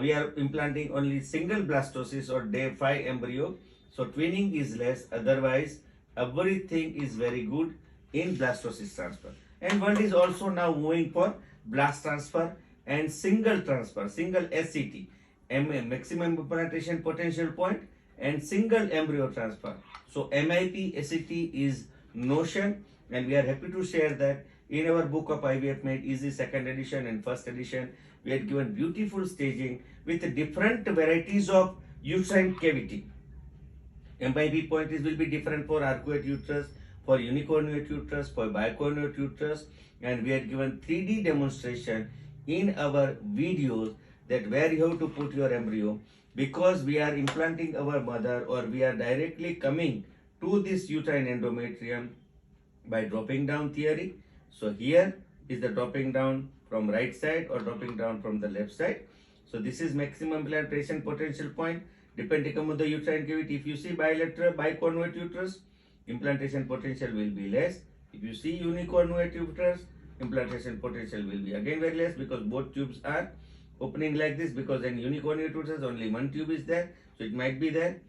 we are implanting only single blastocyst or day 5 embryo. So twinning is less, otherwise everything is very good in blastocyst transfer. And one is also now moving for blast transfer and single transfer, single SCT, maximum implantation potential point, and single embryo transfer. So MIP SCT is notion, and we are happy to share that in our book of IVF Made Easy 2nd edition and 1st edition, we had given beautiful staging with different varieties of uterine cavity. MIP point will be different for arcuate uterus, for unicornuate uterus, for bicornuate uterus, and we had given 3D demonstration in our videos that where you have to put your embryo, because we are implanting our mother or we are directly coming to this uterine endometrium by dropping down theory. So here is the dropping down from right side or dropping down from the left side. So this is maximum implantation potential point depending upon the uterine cavity. If you see bilateral bicornuate uterus, implantation potential will be less. If you see unicornuate uterus, implantation potential will be again very less, because both tubes are opening like this, because in unicornuate uterus only one tube is there, so it might be there.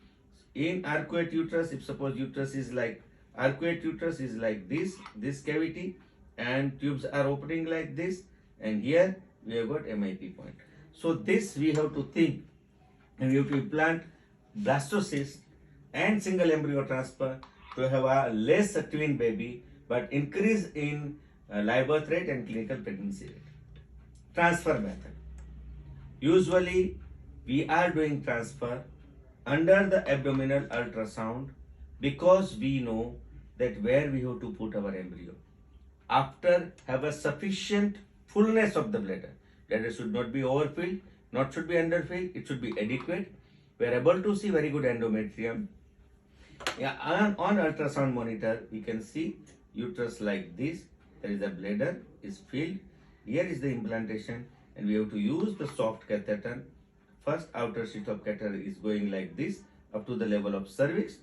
In arcuate uterus, if suppose uterus is like arcuate uterus is like this cavity, and tubes are opening like this, and here we have got MIP point. So this we have to think, and we have to implant blastocyst and single embryo transfer to have a less twin baby, but increase in live birth rate and clinical pregnancy rate. Transfer method. Usually, we are doing transfer under the abdominal ultrasound because we know that where we have to put our embryo. After have a sufficient fullness of the bladder. Bladder should not be overfilled, not should be underfilled, it should be adequate. We are able to see very good endometrium. Yeah, on ultrasound monitor, we can see uterus like this. There is a bladder, is filled. Here is the implantation, and we have to use the soft catheter. First outer sheet of catheter is going like this up to the level of cervix.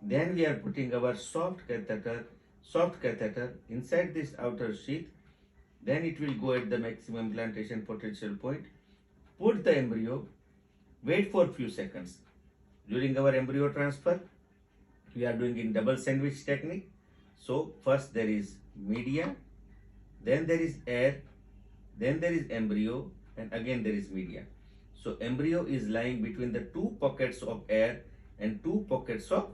Then we are putting our soft catheter inside this outer sheath. Then it will go at the maximum implantation potential point. Put the embryo, wait for few seconds. During our embryo transfer, we are doing in double sandwich technique. So first there is media, then there is air, then there is embryo, and again there is media. So embryo is lying between the two pockets of air and two pockets of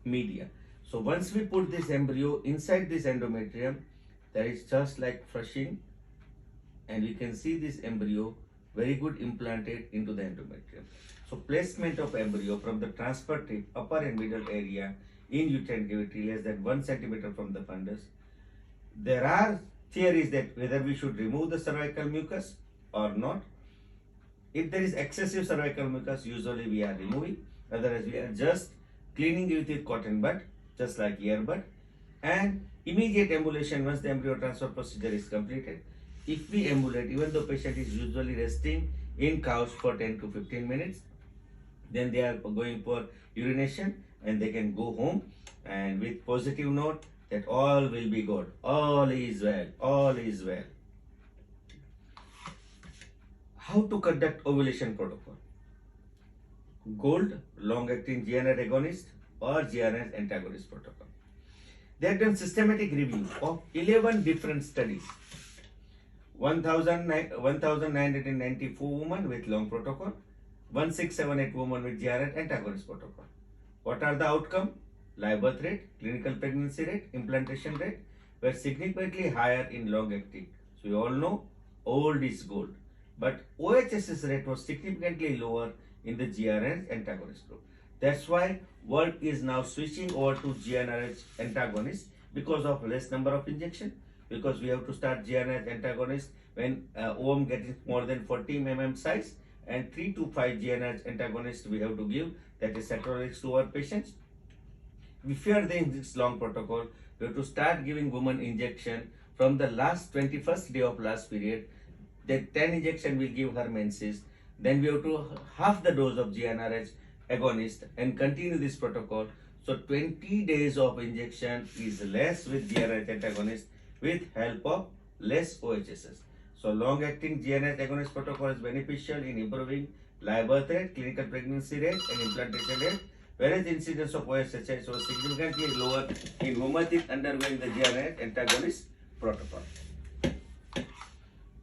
media. So once we put this embryo inside this endometrium, there is just like flushing, and we can see this embryo very good implanted into the endometrium. So placement of embryo from the transfer tip, upper and middle area in uterine cavity less than 1 centimeter from the fundus. There are theories that whether we should remove the cervical mucus or not. If there is excessive cervical mucus, usually we are removing. Otherwise, we are just cleaning it with cotton bud, just like earbud. And immediate ambulation once the embryo transfer procedure is completed. If we ambulate, even though patient is usually resting in couch for 10 to 15 minutes, then they are going for urination and they can go home, and with positive note that all will be good, all is well, all is well. How to conduct ovulation protocol? Gold, long-acting GnRH agonist or GnRH antagonist protocol. They have done systematic review of 11 different studies. 1,994 women with long protocol, 1,678 women with GnRH antagonist protocol. What are the outcome? Live birth rate, clinical pregnancy rate, implantation rate were significantly higher in long-acting. So you all know old is gold. But OHS's rate was significantly lower in the GnRH antagonist group. That's why world is now switching over to GnRH antagonist because of less number of injection. Because we have to start GnRH antagonist when ovum gets more than 40 mm size, and 3 to 5 GnRH antagonist we have to give, that is saturolix to our patients. If you are doing this long protocol, we have to start giving woman injection from the last 21st day of last period. That 10 injection will give her menses. Then we have to half the dose of GnRH agonist and continue this protocol. So 20 days of injection is less with GnRH antagonist with help of less OHSs. So long-acting GnRH agonist protocol is beneficial in improving live birth rate, clinical pregnancy rate, and implantation rate, whereas incidence of OHSs was significantly lower in women undergoing the GnRH antagonist protocol.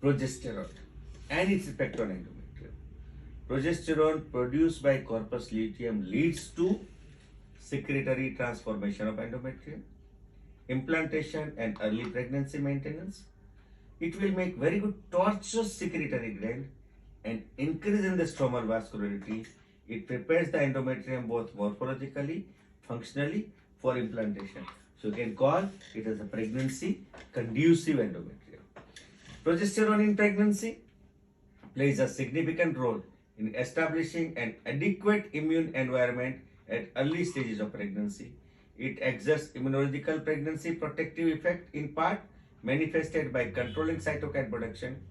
Progesterone and its effect on endometrium. Progesterone produced by corpus luteum leads to secretory transformation of endometrium, implantation and early pregnancy maintenance. It will make very good tortuous secretory gland and increase in the stromal vascularity. It prepares the endometrium both morphologically, functionally for implantation. So you can call it as a pregnancy conducive endometrium. Progesterone in pregnancy plays a significant role in establishing an adequate immune environment at early stages of pregnancy. It exerts immunological pregnancy protective effect in part manifested by controlling cytokine production.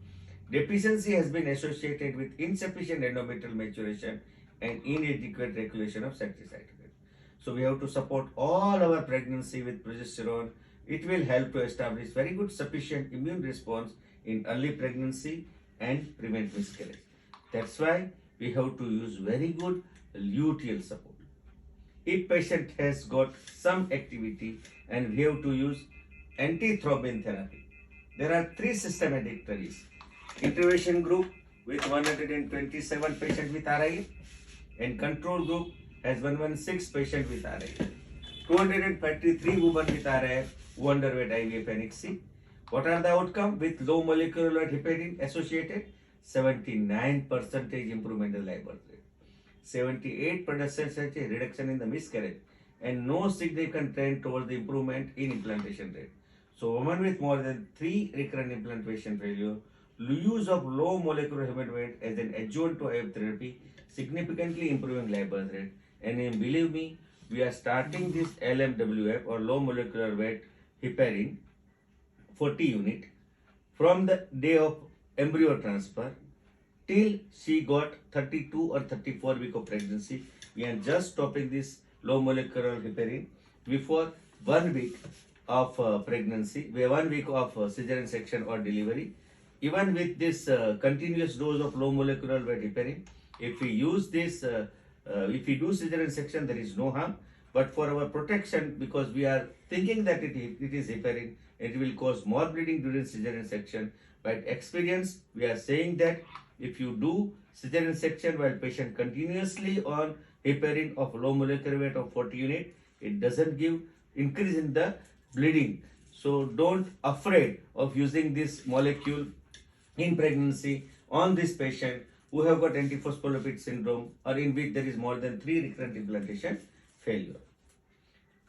Deficiency has been associated with insufficient endometrial maturation and inadequate regulation of cytokine. So we have to support all our pregnancy with progesterone. It will help to establish very good sufficient immune response in early pregnancy and prevent miscarriage. That's why we have to use very good luteal support. If patient has got some activity, and we have to use antithrombin therapy. There are 3 systematic studies. Intervention group with 127 patients with RIA, and control group has 116 patients with RIA. 233 women with RIA who underwent IVF and ICSI. What are the outcome? With low molecular weight heparin associated, 79% improvement in live birth rate, 78% reduction in the miscarriage, and no significant trend towards the improvement in implantation rate. So women with more than 3 recurrent implantation failure, use of low molecular human weight as an adjunct to IVF therapy, significantly improving live birth rate. And believe me, we are starting this LMWF or low molecular weight heparin 40 unit from the day of embryo transfer till she got 32 or 34 week of pregnancy. We are just stopping this low molecular heparin before 1 week of pregnancy, 1 week of cesarean section or delivery. Even with this continuous dose of low molecular weight heparin, if we use this, if we do cesarean section, there is no harm. But for our protection, because we are thinking that it is heparin, it will cause more bleeding during cesarean section. By experience, we are saying that if you do cesarean section while patient continuously on heparin of low molecular weight of 40 unit, it doesn't give increase in the bleeding. So don't afraid of using this molecule in pregnancy on this patient who have got antiphospholipid syndrome or in which there is more than 3 recurrent implantation failure.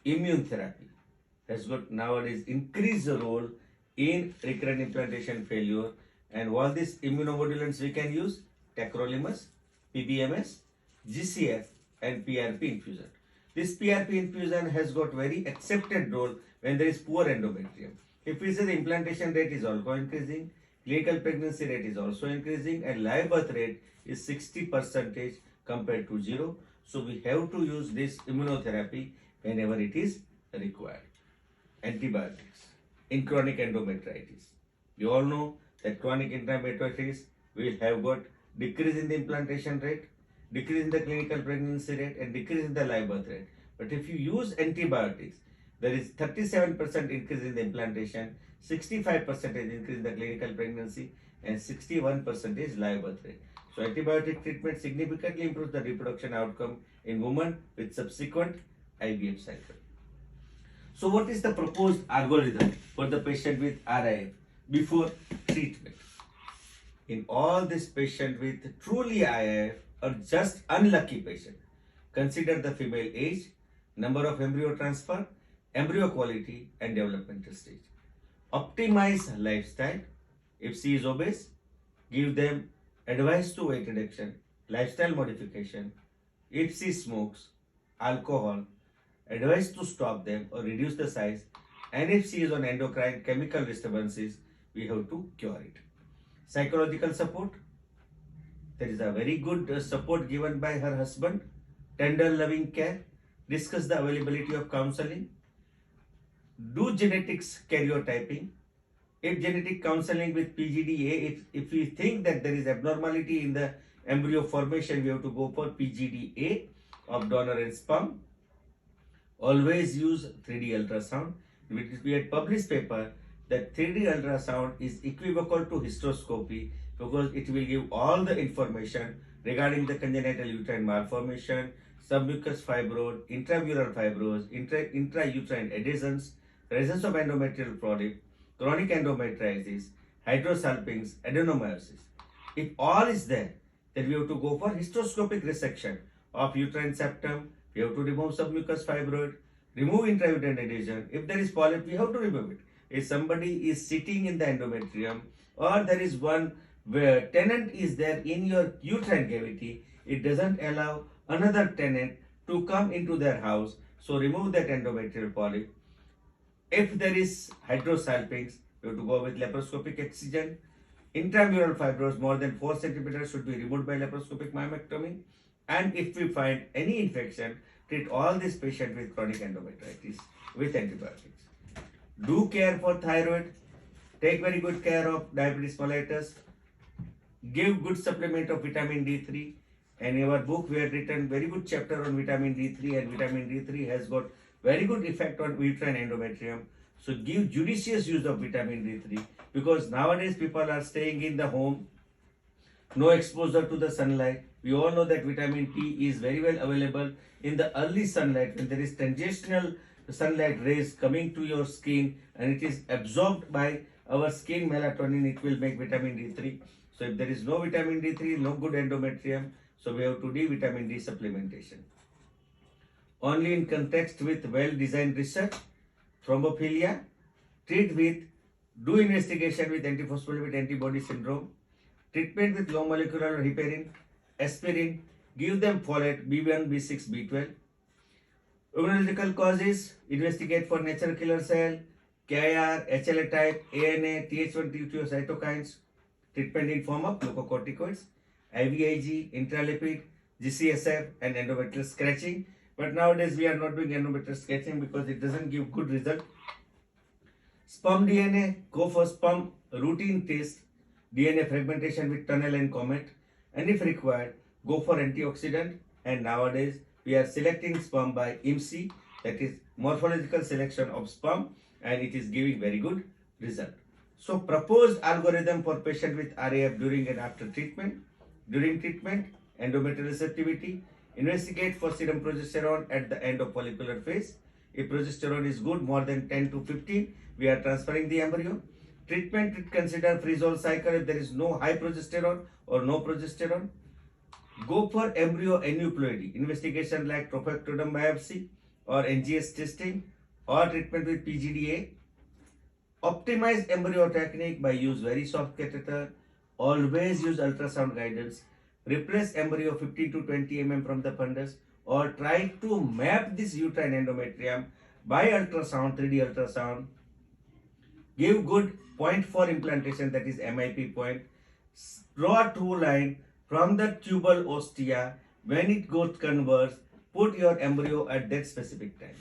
Immune therapy has got nowadays increased the role in recurrent implantation failure, and all these immunomodulants we can use: tacrolimus, PBMS, GCF, and PRP infusion. This PRP infusion has got very accepted role when there is poor endometrium. If we say the implantation rate is also increasing, clinical pregnancy rate is also increasing, and live birth rate is 60% compared to 0. So we have to use this immunotherapy whenever it is required. Antibiotics in chronic endometritis. You all know that chronic endometritis will have got decrease in the implantation rate, decrease in the clinical pregnancy rate, and decrease in the live birth rate. But if you use antibiotics, there is 37% increase in the implantation, 65% increase in the clinical pregnancy, and 61% live birth rate. So antibiotic treatment significantly improves the reproduction outcome in women with subsequent IVF cycle. So what is the proposed algorithm for the patient with RIF before treatment? In all this patient with truly IVF or just unlucky patient, consider the female age, number of embryo transfer, embryo quality, and developmental stage. Optimize lifestyle. If she is obese, give them advice to weight reduction, lifestyle modification. If she smokes, alcohol, advice to stop them or reduce the size. And if she is on endocrine chemical disturbances, we have to cure it. Psychological support. There is a very good support given by her husband. Tender loving care. Discuss the availability of counseling. Do genetics karyotyping. If genetic counseling with PGDA, if we think that there is abnormality in the embryo formation, we have to go for PGDA of donor and sperm. Always use 3D ultrasound. We had published paper that 3D ultrasound is equivocal to hysteroscopy because it will give all the information regarding the congenital uterine malformation, submucous fibroid, intramural fibrosis, intrauterine adhesions, presence of endometrial polyp, chronic endometritis, hydrosalpinx, adenomyosis. If all is there, then we have to go for hysteroscopic resection of uterine septum. We have to remove submucous fibroid, remove intrauterine adhesion. If there is polyp, we have to remove it. If somebody is sitting in the endometrium or there is one where tenant is there in your uterine cavity, it doesn't allow another tenant to come into their house. So remove that endometrial polyp. If there is hydrosalpinx, we have to go with laparoscopic excision. Intramural fibrosis more than 4 centimeters should be removed by laparoscopic myomectomy. And if we find any infection, treat all these patients with chronic endometritis with antibiotics. Do care for thyroid. Take very good care of diabetes mellitus. Give good supplement of vitamin D3. And in our book, we have written very good chapter on vitamin D3, and vitamin D3 has got very good effect on uterine endometrium. So give judicious use of vitamin D3 because nowadays people are staying in the home, no exposure to the sunlight. We all know that vitamin P is very well available in the early sunlight when there is tangential sunlight rays coming to your skin and it is absorbed by our skin melatonin, it will make vitamin D3. So if there is no vitamin D3, no good endometrium, so we have to do vitamin D supplementation. Only in context with well-designed research, thrombophilia, treat with, do investigation with antiphospholipid antibody syndrome, treatment with low molecular heparin, aspirin, give them folate, B1, B6, B12. Immunological causes, investigate for natural killer cell, KIR, HLA type, ANA, Th1, Th2 cytokines, treatment in form of glucocorticoids, IVIG, intralipid, GCSF, and endometrial scratching. But nowadays we are not doing endometrial scratching because it doesn't give good result. Sperm DNA, go for sperm routine test, DNA fragmentation with tunnel and comet, and if required, go for antioxidant. And nowadays we are selecting sperm by IMSI, that is morphological selection of sperm, and it is giving very good result. So proposed algorithm for patient with RAF during and after treatment. During treatment, endometrial receptivity, investigate for serum progesterone at the end of follicular phase. If progesterone is good, more than 10 to 15, we are transferring the embryo. Treatment, consider freeze-all cycle if there is no high progesterone or no progesterone. Go for embryo aneuploidy, investigation like trophectoderm biopsy or NGS testing or treatment with PGDA. Optimize embryo technique by use very soft catheter. Always use ultrasound guidance. Replace embryo 15 to 20 mm from the fundus or try to map this uterine endometrium by ultrasound, 3D ultrasound. Give good point for implantation, that is MIP point. Draw a true line from the tubal ostia. When it goes converse, put your embryo at that specific time.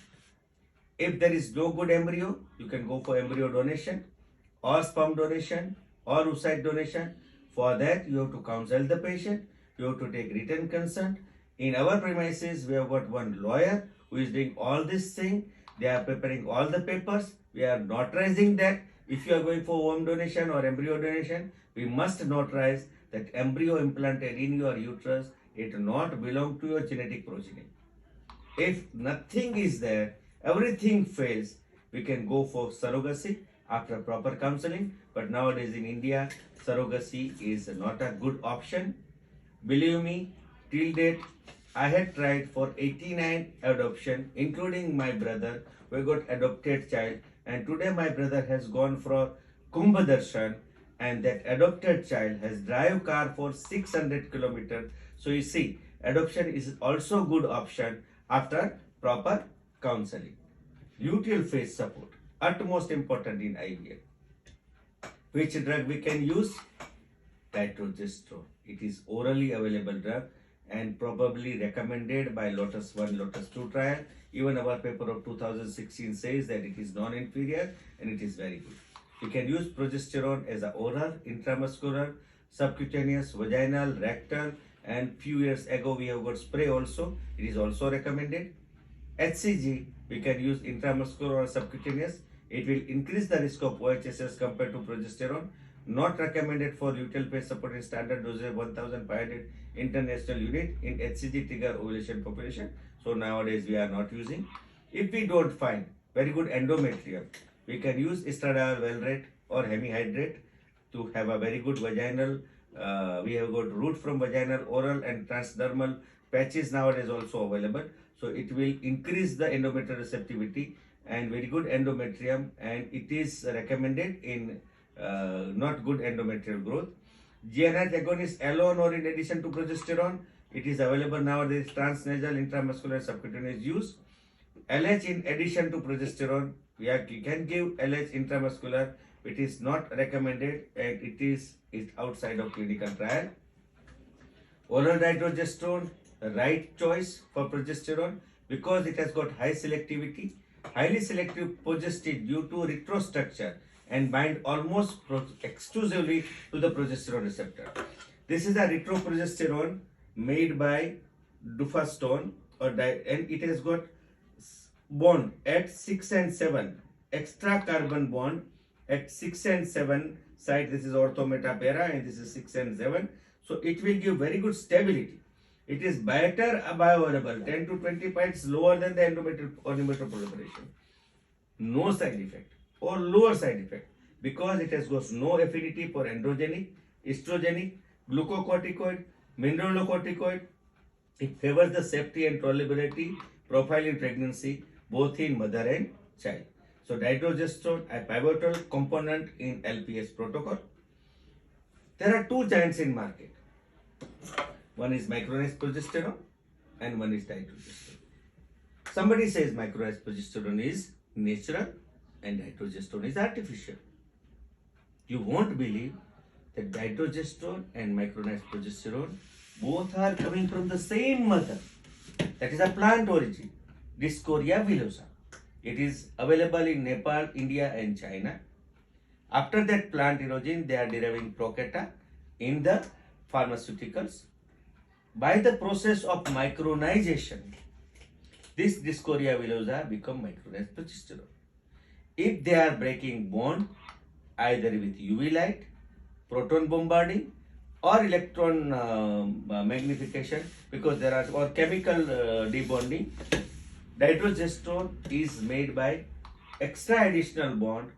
If there is no good embryo, you can go for embryo donation or sperm donation or oocyte donation. For that, you have to counsel the patient. You have to take written consent. In our premises, we have got one lawyer who is doing all this thing. They are preparing all the papers. We are notarizing that. If you are going for womb donation or embryo donation, we must notarize that embryo implanted in your uterus, it not belong to your genetic progeny. If nothing is there, everything fails, we can go for surrogacy after proper counseling. But nowadays in India, surrogacy is not a good option. Believe me, till date, I had tried for 89 adoption, including my brother, who got adopted child. And today my brother has gone for Kumbh Darshan, and that adopted child has drive car for 600 kilometers. So you see, adoption is also good option after proper counseling. Luteal phase support, utmost important in IVF. Which drug we can use? Dydrogesterone. It is orally available drug and probably recommended by Lotus 1, Lotus 2 trial. Even our paper of 2016 says that it is non-inferior and it is very good. You can use progesterone as a oral, intramuscular, subcutaneous, vaginal, rectal, and few years ago we have got spray also. It is also recommended. HCG, we can use intramuscular or subcutaneous. It will increase the risk of OHSS compared to progesterone. Not recommended for luteal phase support in standard dosage 1500 international unit in HCG trigger ovulation population. So nowadays we are not using. If we don't find very good endometrium, we can use estradiol valrate or hemihydrate to have a very good vaginal. We have got route from vaginal, oral and transdermal patches nowadays also available. So it will increase the endometrial receptivity and very good endometrium, and it is recommended in not good endometrial growth. GnRH agonist alone or in addition to progesterone, it is available nowadays transnasal, intramuscular, subcutaneous use. LH in addition to progesterone, you can give LH intramuscular. It is not recommended and it is outside of clinical trial. Oral dydrogesterone, right choice for progesterone because it has got high selectivity, highly selective progestin due to retrostructure and bind almost exclusively to the progesterone receptor. This is a retroprogesterone made by dufastone and it has got bond at 6 and 7, extra carbon bond at 6 and 7 side. This is orthometa para and this is 6 and 7. So it will give very good stability. It is better bioavailable, 10 to 20 points lower than the endometrial proliferation. No side effect or lower side effect because it has got no affinity for androgenic estrogenic, glucocorticoid, mineralocorticoid. It favors the safety and tolerability profile in pregnancy, both in mother and child. So dydrogesterone, a pivotal component in LPS protocol. There are two giants in market. One is micronized progesterone and one is dydrogesterone. Somebody says micronized progesterone is natural and dydrogesterone is artificial. You won't believe that dydrogesterone and micronized progesterone both are coming from the same mother. That is a plant origin, Discoria villosa. It is available in Nepal, India and China. After that plant origin, they are deriving procata in the pharmaceuticals. By the process of micronization, this Discoria villosa become micronized progesterone. If they are breaking bond either with UV light, proton bombarding or electron magnification, because there are or chemical debonding, dydrogesterone is made by extra additional bond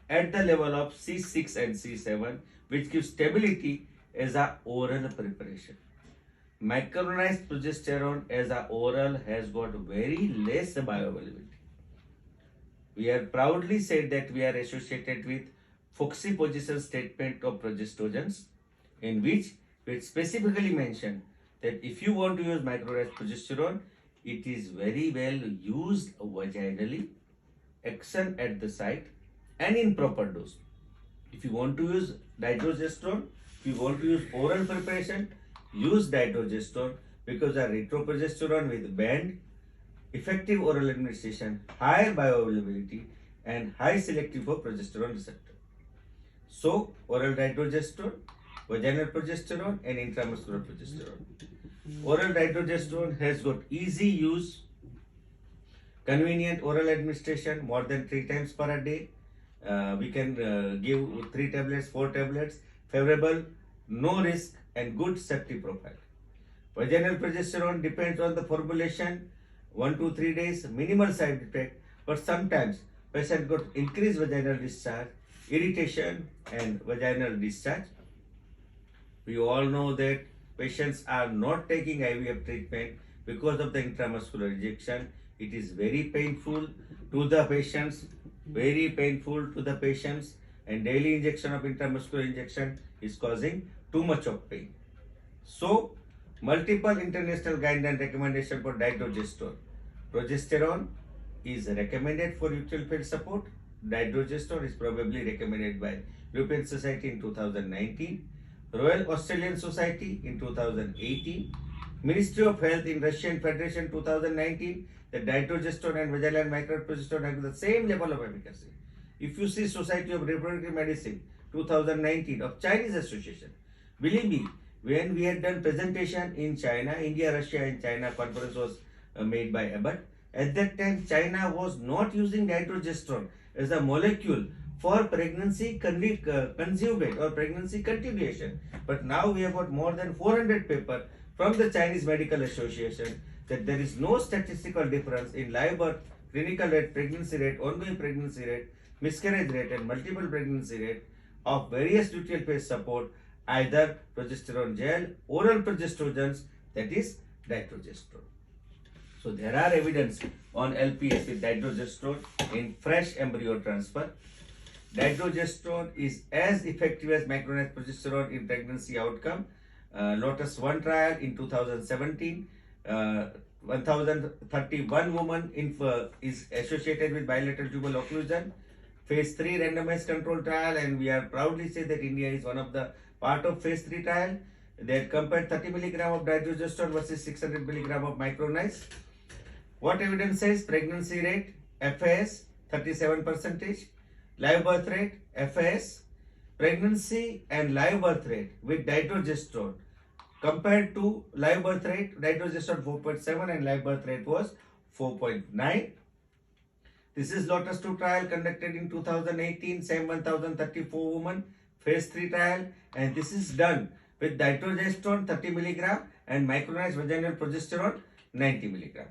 at the level of C6 and C7, which gives stability as a oral preparation. Micronized progesterone as a oral has got very less bioavailability. We have proudly said that we are associated with Foxy position statement of progestogens, in which we specifically mention that if you want to use micronized progesterone, it is very well used vaginally, action at the site and in proper dose. If you want to use dydrogesterone, if you want to use oral preparation, use dydrogesterone, because a retroprogesterone with band, effective oral administration, higher bioavailability and high selective for progesterone receptor. So oral dydrogesterone, vaginal progesterone and intramuscular progesterone. Oral dydrogesterone has got easy use, convenient oral administration, more than 3 times per a day. We can give 3 tablets, 4 tablets, favorable, no risk and good safety profile. Vaginal progesterone depends on the formulation, 1 to 3 days, minimal side effect, but sometimes patient got increased vaginal discharge, irritation and vaginal discharge. We all know that patients are not taking IVF treatment because of the intramuscular injection. It is very painful to the patients, and daily injection of intramuscular injection is causing too much of pain. So, multiple international guideline recommendation for dydrogesterone. Progesterone is recommended for uterine field support. Dydrogesterone is probably recommended by European Society in 2019, Royal Australian Society in 2018, Ministry of Health in Russian Federation 2019, the dydrogesterone and vaginal microprogesterone have the same level of efficacy. If you see Society of Reproductive Medicine 2019 of Chinese Association, believe me, when we had done presentation in China, India, Russia and China conference was made by Abbott. At that time, China was not using dydrogesterone as a molecule for pregnancy conjugate or pregnancy continuation. But now we have got more than 400 papers from the Chinese Medical Association that there is no statistical difference in live birth, clinical rate, pregnancy rate, ongoing pregnancy rate, miscarriage rate and multiple pregnancy rate of various luteal phase support, either progesterone gel, oral progestogens, that is dydrogesterone. So there are evidence on LPS with dydrogesterone in fresh embryo transfer. Dydrogesterone is as effective as macronized progesterone in pregnancy outcome. Lotus 1 trial in 2017, 1031 women is associated with bilateral tubal occlusion. Phase 3 randomized control trial, and we are proudly say that India is one of the part of phase 3 trial. They had compared 30 mg of dydrogesterone versus 600 mg of micronized. What evidence says? Pregnancy rate, FAS 37%, live birth rate, FAS, pregnancy and live birth rate with dydrogesterone compared to live birth rate, dydrogesterone 4.7 and live birth rate was 4.9. This is Lotus 2 trial conducted in 2018, same 1034 women, phase 3 trial, and this is done with dydrogesterone 30 mg and micronized vaginal progesterone 90 mg.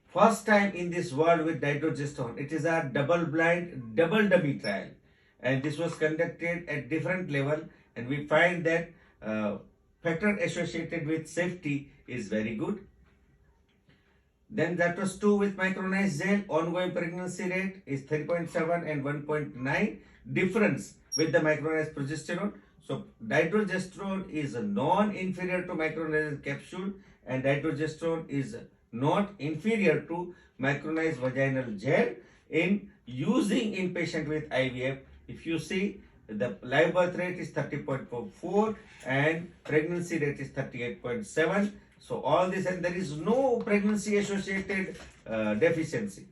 First time in this world with dydrogesterone. It is a double-blind, double-dummy trial, and this was conducted at different level, and we find that factor associated with safety is very good. Then that was 2 with micronized gel. Ongoing pregnancy rate is 3.7 and 1.9. Difference with the micronized progesterone. So dydrogesterone is non-inferior to micronized capsule, and dydrogesterone is not inferior to micronized vaginal gel in using in patient with IVF. If you see, the live birth rate is 30.44 and pregnancy rate is 38.7. So all this, and there is no pregnancy associated deficiency.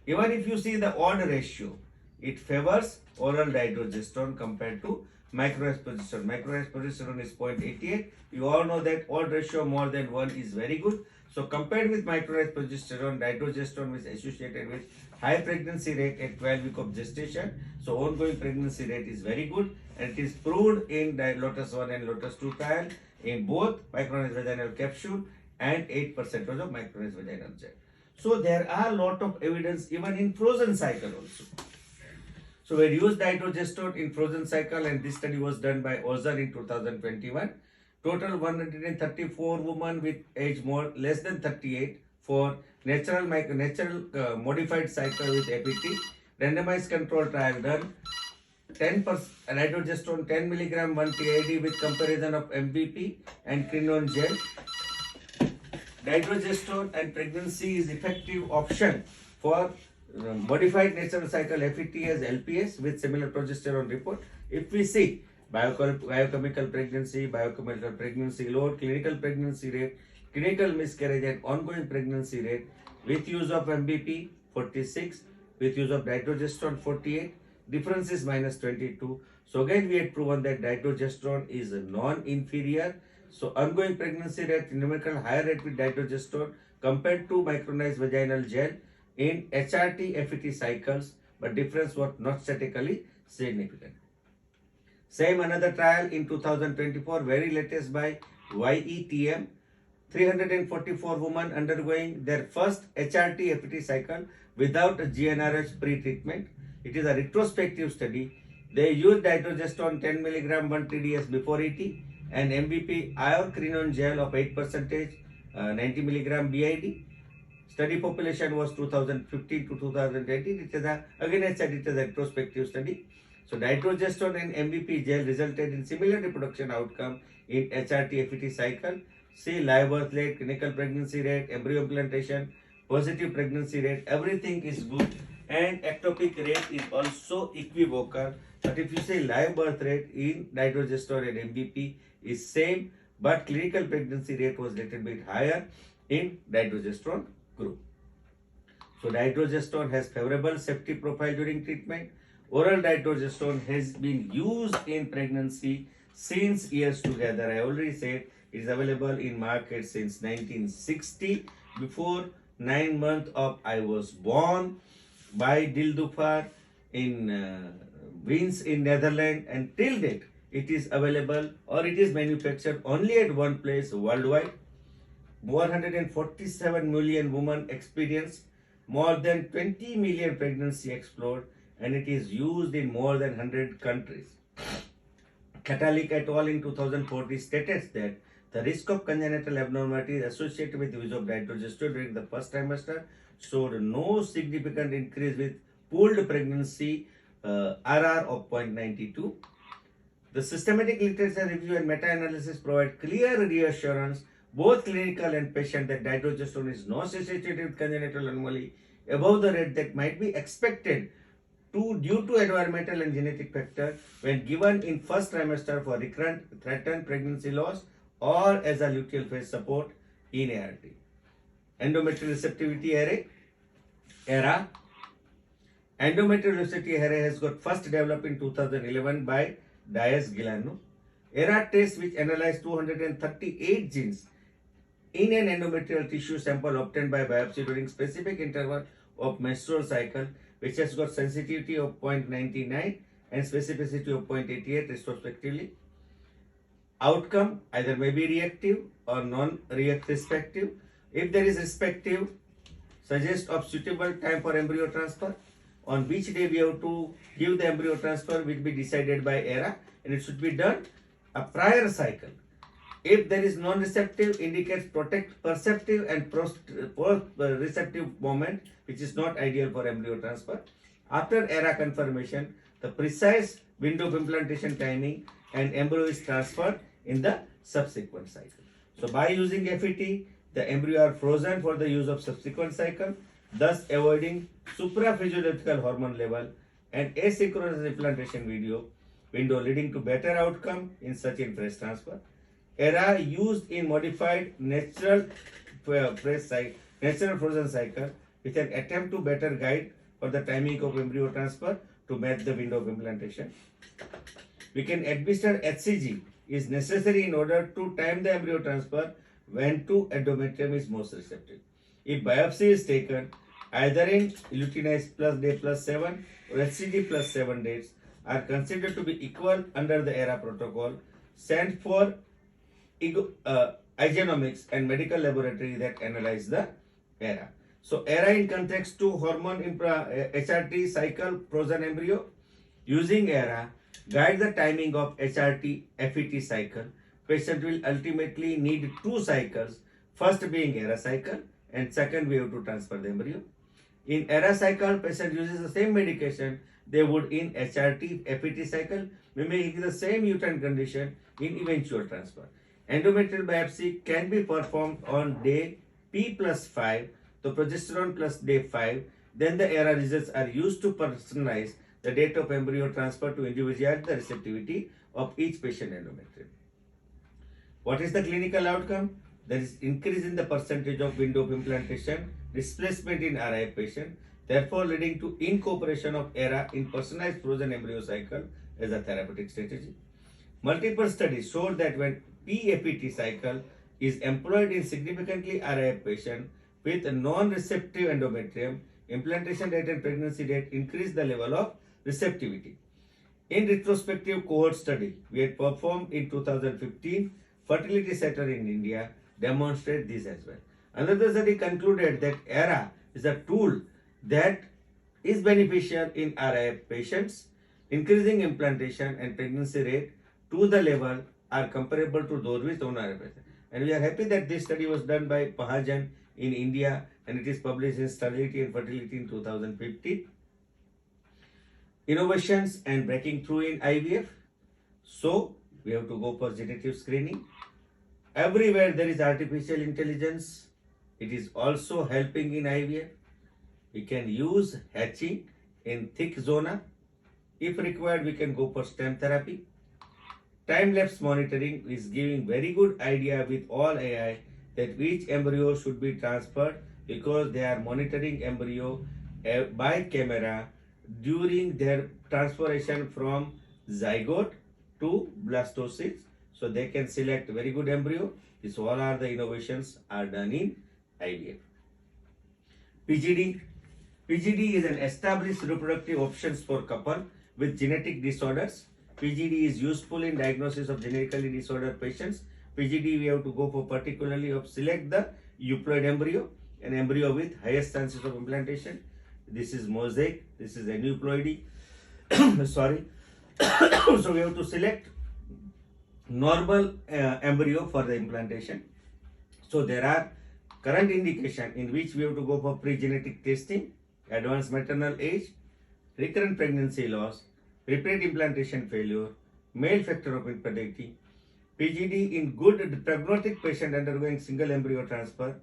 Even if you see the odd ratio, it favors oral dydrogesterone compared to micronized progesterone. Micronized progesterone is 0.88. You all know that odd ratio more than 1 is very good. So compared with micronized progesterone, dydrogesterone is associated with high pregnancy rate at 12 weeks of gestation. So ongoing pregnancy rate is very good, and it is proved in the Lotus 1 and Lotus 2 trial in both micronized vaginal capsule and 8% of micronized vaginal gel. So there are a lot of evidence even in frozen cycle also. So we used dydrogesterone in frozen cycle, and this study was done by Ozer in 2021. Total 134 women with age less than 38 for natural modified cycle with APT. Randomized control trial done. 10% dydrogesterone 10 mg 1 TID with comparison of MVP and quinone gel. Dydrogesterone and pregnancy is effective option for modified natural cycle FET as LPS with similar progesterone report. If we see biochemical pregnancy load, clinical pregnancy rate, clinical miscarriage and ongoing pregnancy rate with use of MVP 46, with use of dydrogesterone 48, difference is -22. So again we had proven that dydrogesterone is non-inferior. So ongoing pregnancy rate numerical higher rate with dydrogesterone compared to micronized vaginal gel in HRT FET cycles, but difference was not statistically significant. Same another trial in 2024, very latest by YETM. 344 women undergoing their first HRT FET cycle without a GnRH pre-treatment. It is a retrospective study. They used dydrogesterone 10 mg 1 TDS before ET and MVP iorquinone gel of 8%, 90 mg BID. Study population was 2015 to 2018. It is again I said it is a retrospective study. So dydrogesterone and MVP gel resulted in similar reproduction outcome in HRT FET cycle. See live birth rate, clinical pregnancy rate, embryo implantation, positive pregnancy rate, everything is good, and ectopic rate is also equivocal. But if you say live birth rate in dydrogesterone and MVP is same, but clinical pregnancy rate was little bit higher in dydrogesterone group. So dydrogesterone has favorable safety profile during treatment. Oral dydrogesterone has been used in pregnancy since years together. I already said it is available in market since 1960, before 9 months of I was born, by Dildufar in Wiens in Netherlands, and till date it is available or it is manufactured only at one place worldwide. 147 million women experience, more than 20 million pregnancy explored, and it is used in more than 100 countries. Katalik et al. In 2040 stated that the risk of congenital abnormalities associated with the use of dydrogesterone during the first trimester showed no significant increase with pooled pregnancy RR of 0.92. The systematic literature review and meta-analysis provide clear reassurance, both clinical and patient, that dydrogesterone is not associated with congenital anomaly above the rate that might be expected due to environmental and genetic factor when given in first trimester for recurrent threatened pregnancy loss or as a luteal phase support in ART. Endometrial receptivity era. Endometrial receptivity array has got first developed in 2011 by Diaz-Gilano. ERA test, which analyzed 238 genes in an endometrial tissue sample obtained by biopsy during specific interval of menstrual cycle, which has got sensitivity of 0.99 and specificity of 0.88 respectively. Outcome either may be reactive or non-respective. If there is respective, suggest of suitable time for embryo transfer. On which day we have to give the embryo transfer will be decided by ERA, and it should be done a prior cycle. If there is non-receptive, indicates protect perceptive and post-receptive moment, which is not ideal for embryo transfer. After ERA confirmation, the precise window of implantation timing and embryo is transferred in the subsequent cycle. So by using FET, the embryo are frozen for the use of subsequent cycle, thus avoiding supraphysiological hormone level and asynchronous implantation window leading to better outcome in such in fresh transfer. ERA used in modified natural frozen cycle with an attempt to better guide for the timing of embryo transfer to match the window of implantation. We can administer HCG is necessary in order to time the embryo transfer when to endometrium is most receptive. If biopsy is taken either in luteinized plus day plus 7 or HCG plus 7 days are considered to be equal under the ERA protocol sent for Igenomics and medical laboratory that analyze the ERA. So ERA in context to hormone HRT cycle frozen embryo. Using ERA, guide the timing of HRT FET cycle. Patient will ultimately need 2 cycles, first being ERA cycle and second we have to transfer the embryo. In ERA cycle, patient uses the same medication they would in HRT FET cycle, mimicking the same uterine condition in eventual transfer. Endometrial biopsy can be performed on day P plus 5, the progesterone plus day 5. Then the ERA results are used to personalize the date of embryo transfer to individuate the receptivity of each patient endometrium. What is the clinical outcome? There is increase in the percentage of window of implantation, displacement in RIF patient, therefore leading to incorporation of ERA in personalized frozen embryo cycle as a therapeutic strategy. Multiple studies showed that when PFET cycle is employed in significantly RIF patient with a non-receptive endometrium, implantation rate and pregnancy rate increase the level of receptivity. In retrospective cohort study we had performed in 2015, Fertility Center in India demonstrate this as well. Another study concluded that ERA is a tool that is beneficial in RIF patients, increasing implantation and pregnancy rate to the level are comparable to those with non-RIF patients. And we are happy that this study was done by Pahajan in India and it is published in Sterility and Fertility in 2015. Innovations and breaking through in IVF. So we have to go for genetic screening. Everywhere there is artificial intelligence. It is also helping in IVF. We can use hatching in thick zona. If required, we can go for stem therapy. Time-lapse monitoring is giving very good idea with all AI that which embryo should be transferred because they are monitoring embryo by camera during their transformation from zygote to blastocyst. So they can select very good embryo. This all are the innovations are done in IVF. PGD. PGD is an established reproductive options for couple with genetic disorders. PGD is useful in diagnosis of genetically disordered patients. PGD we have to go for particularly of select the euploid embryo, an embryo with highest chances of implantation. This is mosaic, this is aneuploidy. Sorry. So we have to select normal embryo for the implantation. So there are current indication in which we have to go for pre-genetic testing, advanced maternal age, recurrent pregnancy loss, repeat implantation failure, male factor of infertility, PGD in good prognostic patient undergoing single embryo transfer,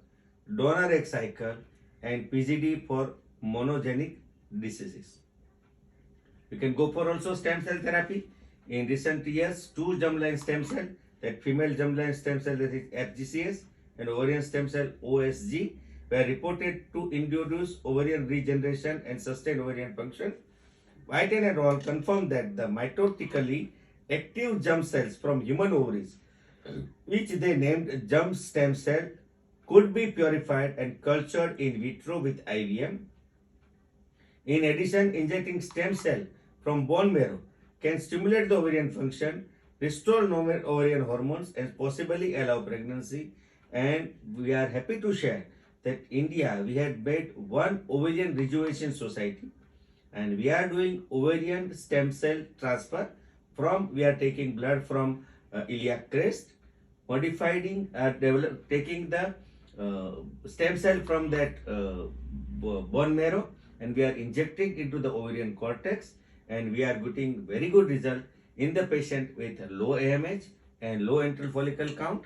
donor egg cycle, and PGD for monogenic diseases. You can go for also stem cell therapy. In recent years, 2 germline stem cell, that female germline stem cell that is FGCS and ovarian stem cell OSG were reported to induce ovarian regeneration and sustain ovarian function. Whiten et al. Confirmed that the mitotically active germ cells from human ovaries, which they named germ stem cell, could be purified and cultured in vitro with IVM. In addition, injecting stem cell from bone marrow can stimulate the ovarian function, restore normal ovarian hormones, and possibly allow pregnancy. And we are happy to share that India, we had made one ovarian rejuvenation society, and we are doing ovarian stem cell transfer from, we are taking blood from iliac crest, modifying taking the stem cell from that bone marrow, and we are injecting into the ovarian cortex, and we are getting very good result in the patient with low AMH and low antral follicle count.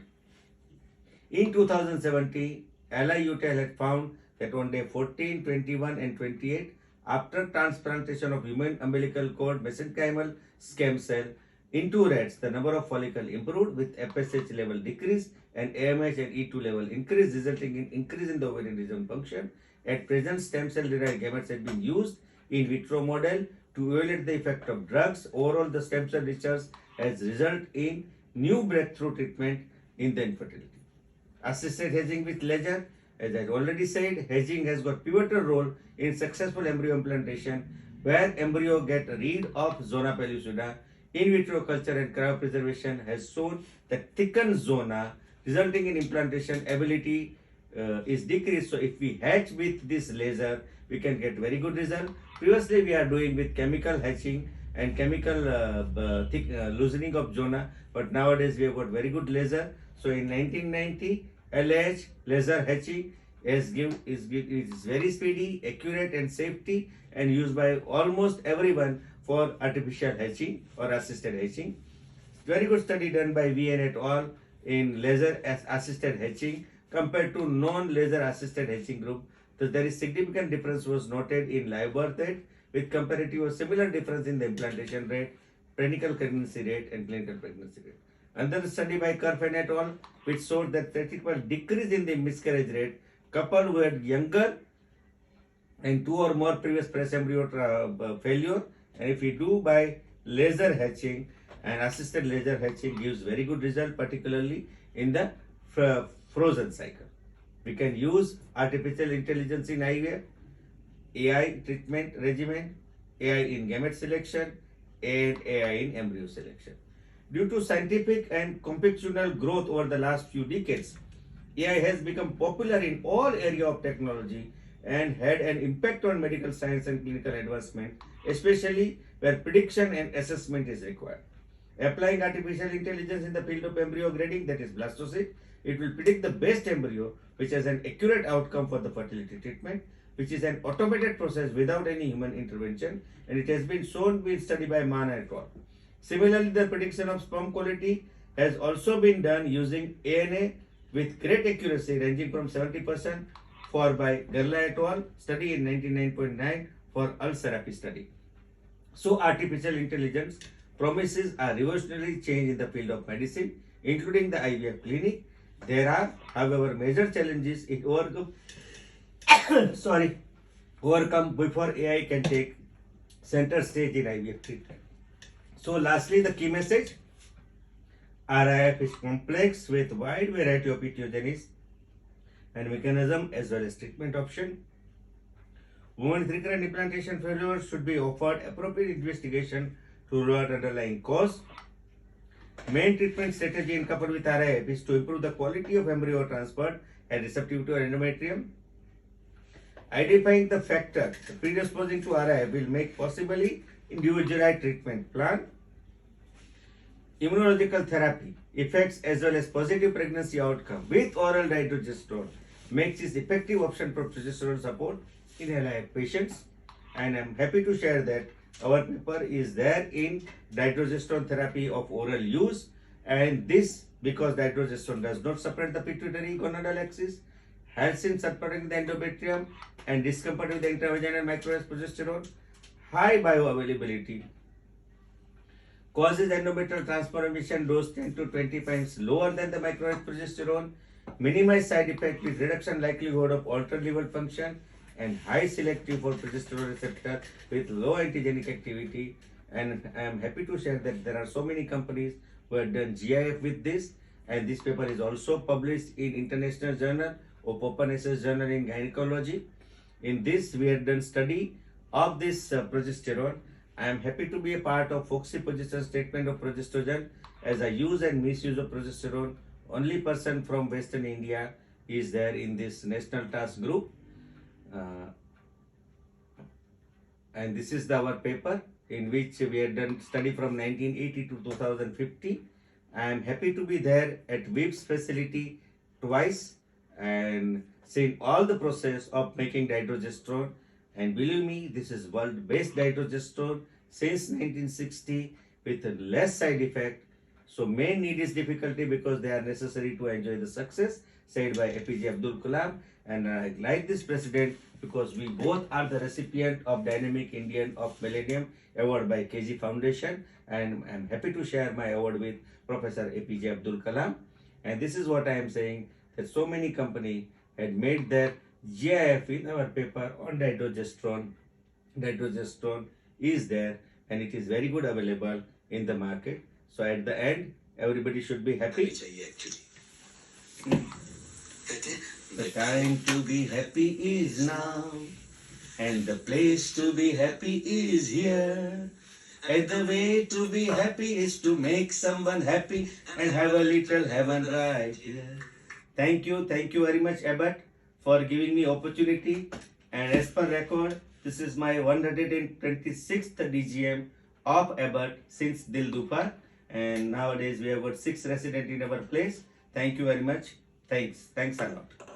In 2017, Ally Utel had found that on day 14, 21 and 28, after transplantation of human umbilical cord mesenchymal stem cell into rats, the number of follicle improved with FSH level decreased and AMH and E2 level increased, resulting in increase in the ovarian region function. At present, stem cell derived gametes have been used in vitro model to evaluate the effect of drugs. Overall, the stem cell research has resulted in new breakthrough treatment in the infertility. Assisted hedging with laser, as I already said, hedging has got pivotal role in successful embryo implantation, where embryo get rid of zona pellucida. In vitro culture and cryopreservation has shown that thickened zona resulting in implantation ability is decreased. So if we hatch with this laser, we can get very good result. Previously, we are doing with chemical hatching and chemical loosening of zona, but nowadays we have got very good laser. So in 1990, LH laser hatching is very speedy, accurate and safety, and used by almost everyone for artificial hatching or assisted hatching. Very good study done by VN et al. In laser assisted hatching compared to non-laser assisted hatching group. So there is significant difference was noted in live birth rate with comparative or similar difference in the implantation rate, prenatal pregnancy rate and clinical pregnancy rate. Another study by Kerfen et al. Which showed that statistical decrease in the miscarriage rate couple who had younger and 2 or more previous breast embryo failure, and if we do by laser hatching, and assisted laser hatching gives very good result, particularly in the frozen cycle. We can use artificial intelligence in IVF, AI treatment regimen, AI in gamete selection, and AI in embryo selection. Due to scientific and computational growth over the last few decades, AI has become popular in all areas of technology and had an impact on medical science and clinical advancement, especially where prediction and assessment is required. Applying artificial intelligence in the field of embryo grading, that is blastocyst, it will predict the best embryo which has an accurate outcome for the fertility treatment, which is an automated process without any human intervention, and it has been shown with study by Mana et al. Similarly, the prediction of sperm quality has also been done using ANA with great accuracy ranging from 70% for by Garla et al. Study in 99.9 for ulcerapy study. So artificial intelligence promises a revolutionary change in the field of medicine, including the IVF clinic. There are, however, major challenges it overcome before AI can take center stage in IVF treatment. So lastly, the key message: RIF is complex with wide variety of etiogenies and mechanism as well as treatment option. Women with recurrent implantation failure should be offered appropriate investigation to rule out underlying cause. Main treatment strategy in couple with RIF is to improve the quality of embryo transport and receptivity to endometrium. Identifying the factor predisposing to RIF will make possibly individualized treatment plan. Immunological therapy effects as well as positive pregnancy outcome with oral dydrogesterone makes this effective option for progesterone support in LIF patients. And I am happy to share that our paper is there in dydrogesterone therapy of oral use, and this because dydrogesterone does not separate the pituitary gonadal axis, helps in separating the endometrium and discomfort with the intravaginal microarray progesterone, high bioavailability, causes endometrial transformation dose 10 to 20 times lower than the microarray progesterone, minimize side effect with reduction likelihood of altered liver function, and high selective for progesterone receptor with low antigenic activity. And I am happy to share that there are so many companies who have done GIF with this, and this paper is also published in International Journal of Open Access Journal in Gynecology. In this, we have done study of this progesterone. I am happy to be a part of Foxy position statement of progesterone as a use and misuse of progesterone. Only person from Western India is there in this national task group. And this is our paper in which we had done study from 1980 to 2050. I am happy to be there at VIP's facility twice and seeing all the process of making dydrogesterone. And believe me, this is world best dydrogesterone since 1960 with less side effect. So main need is difficulty because they are necessary to enjoy the success, said by APJ Abdul Kalam. And I like this president because we both are the recipient of Dynamic Indian of Millennium Award by KG Foundation, and I'm happy to share my award with Professor APJ Abdul Kalam. And this is what I am saying, that so many companies had made their GIF in our paper on dydrogesterone. Dydrogesterone is there and it is very good available in the market. So at the end, everybody should be happy. The time to be happy is now, and the place to be happy is here. And the way to be happy is to make someone happy and have a little heaven right here. Thank you very much, Abbott, for giving me opportunity. And as per record, this is my 126th DGM of Abbott since Dil Dupar. And nowadays we have got 6 residents in our place. Thank you very much. Thanks a lot.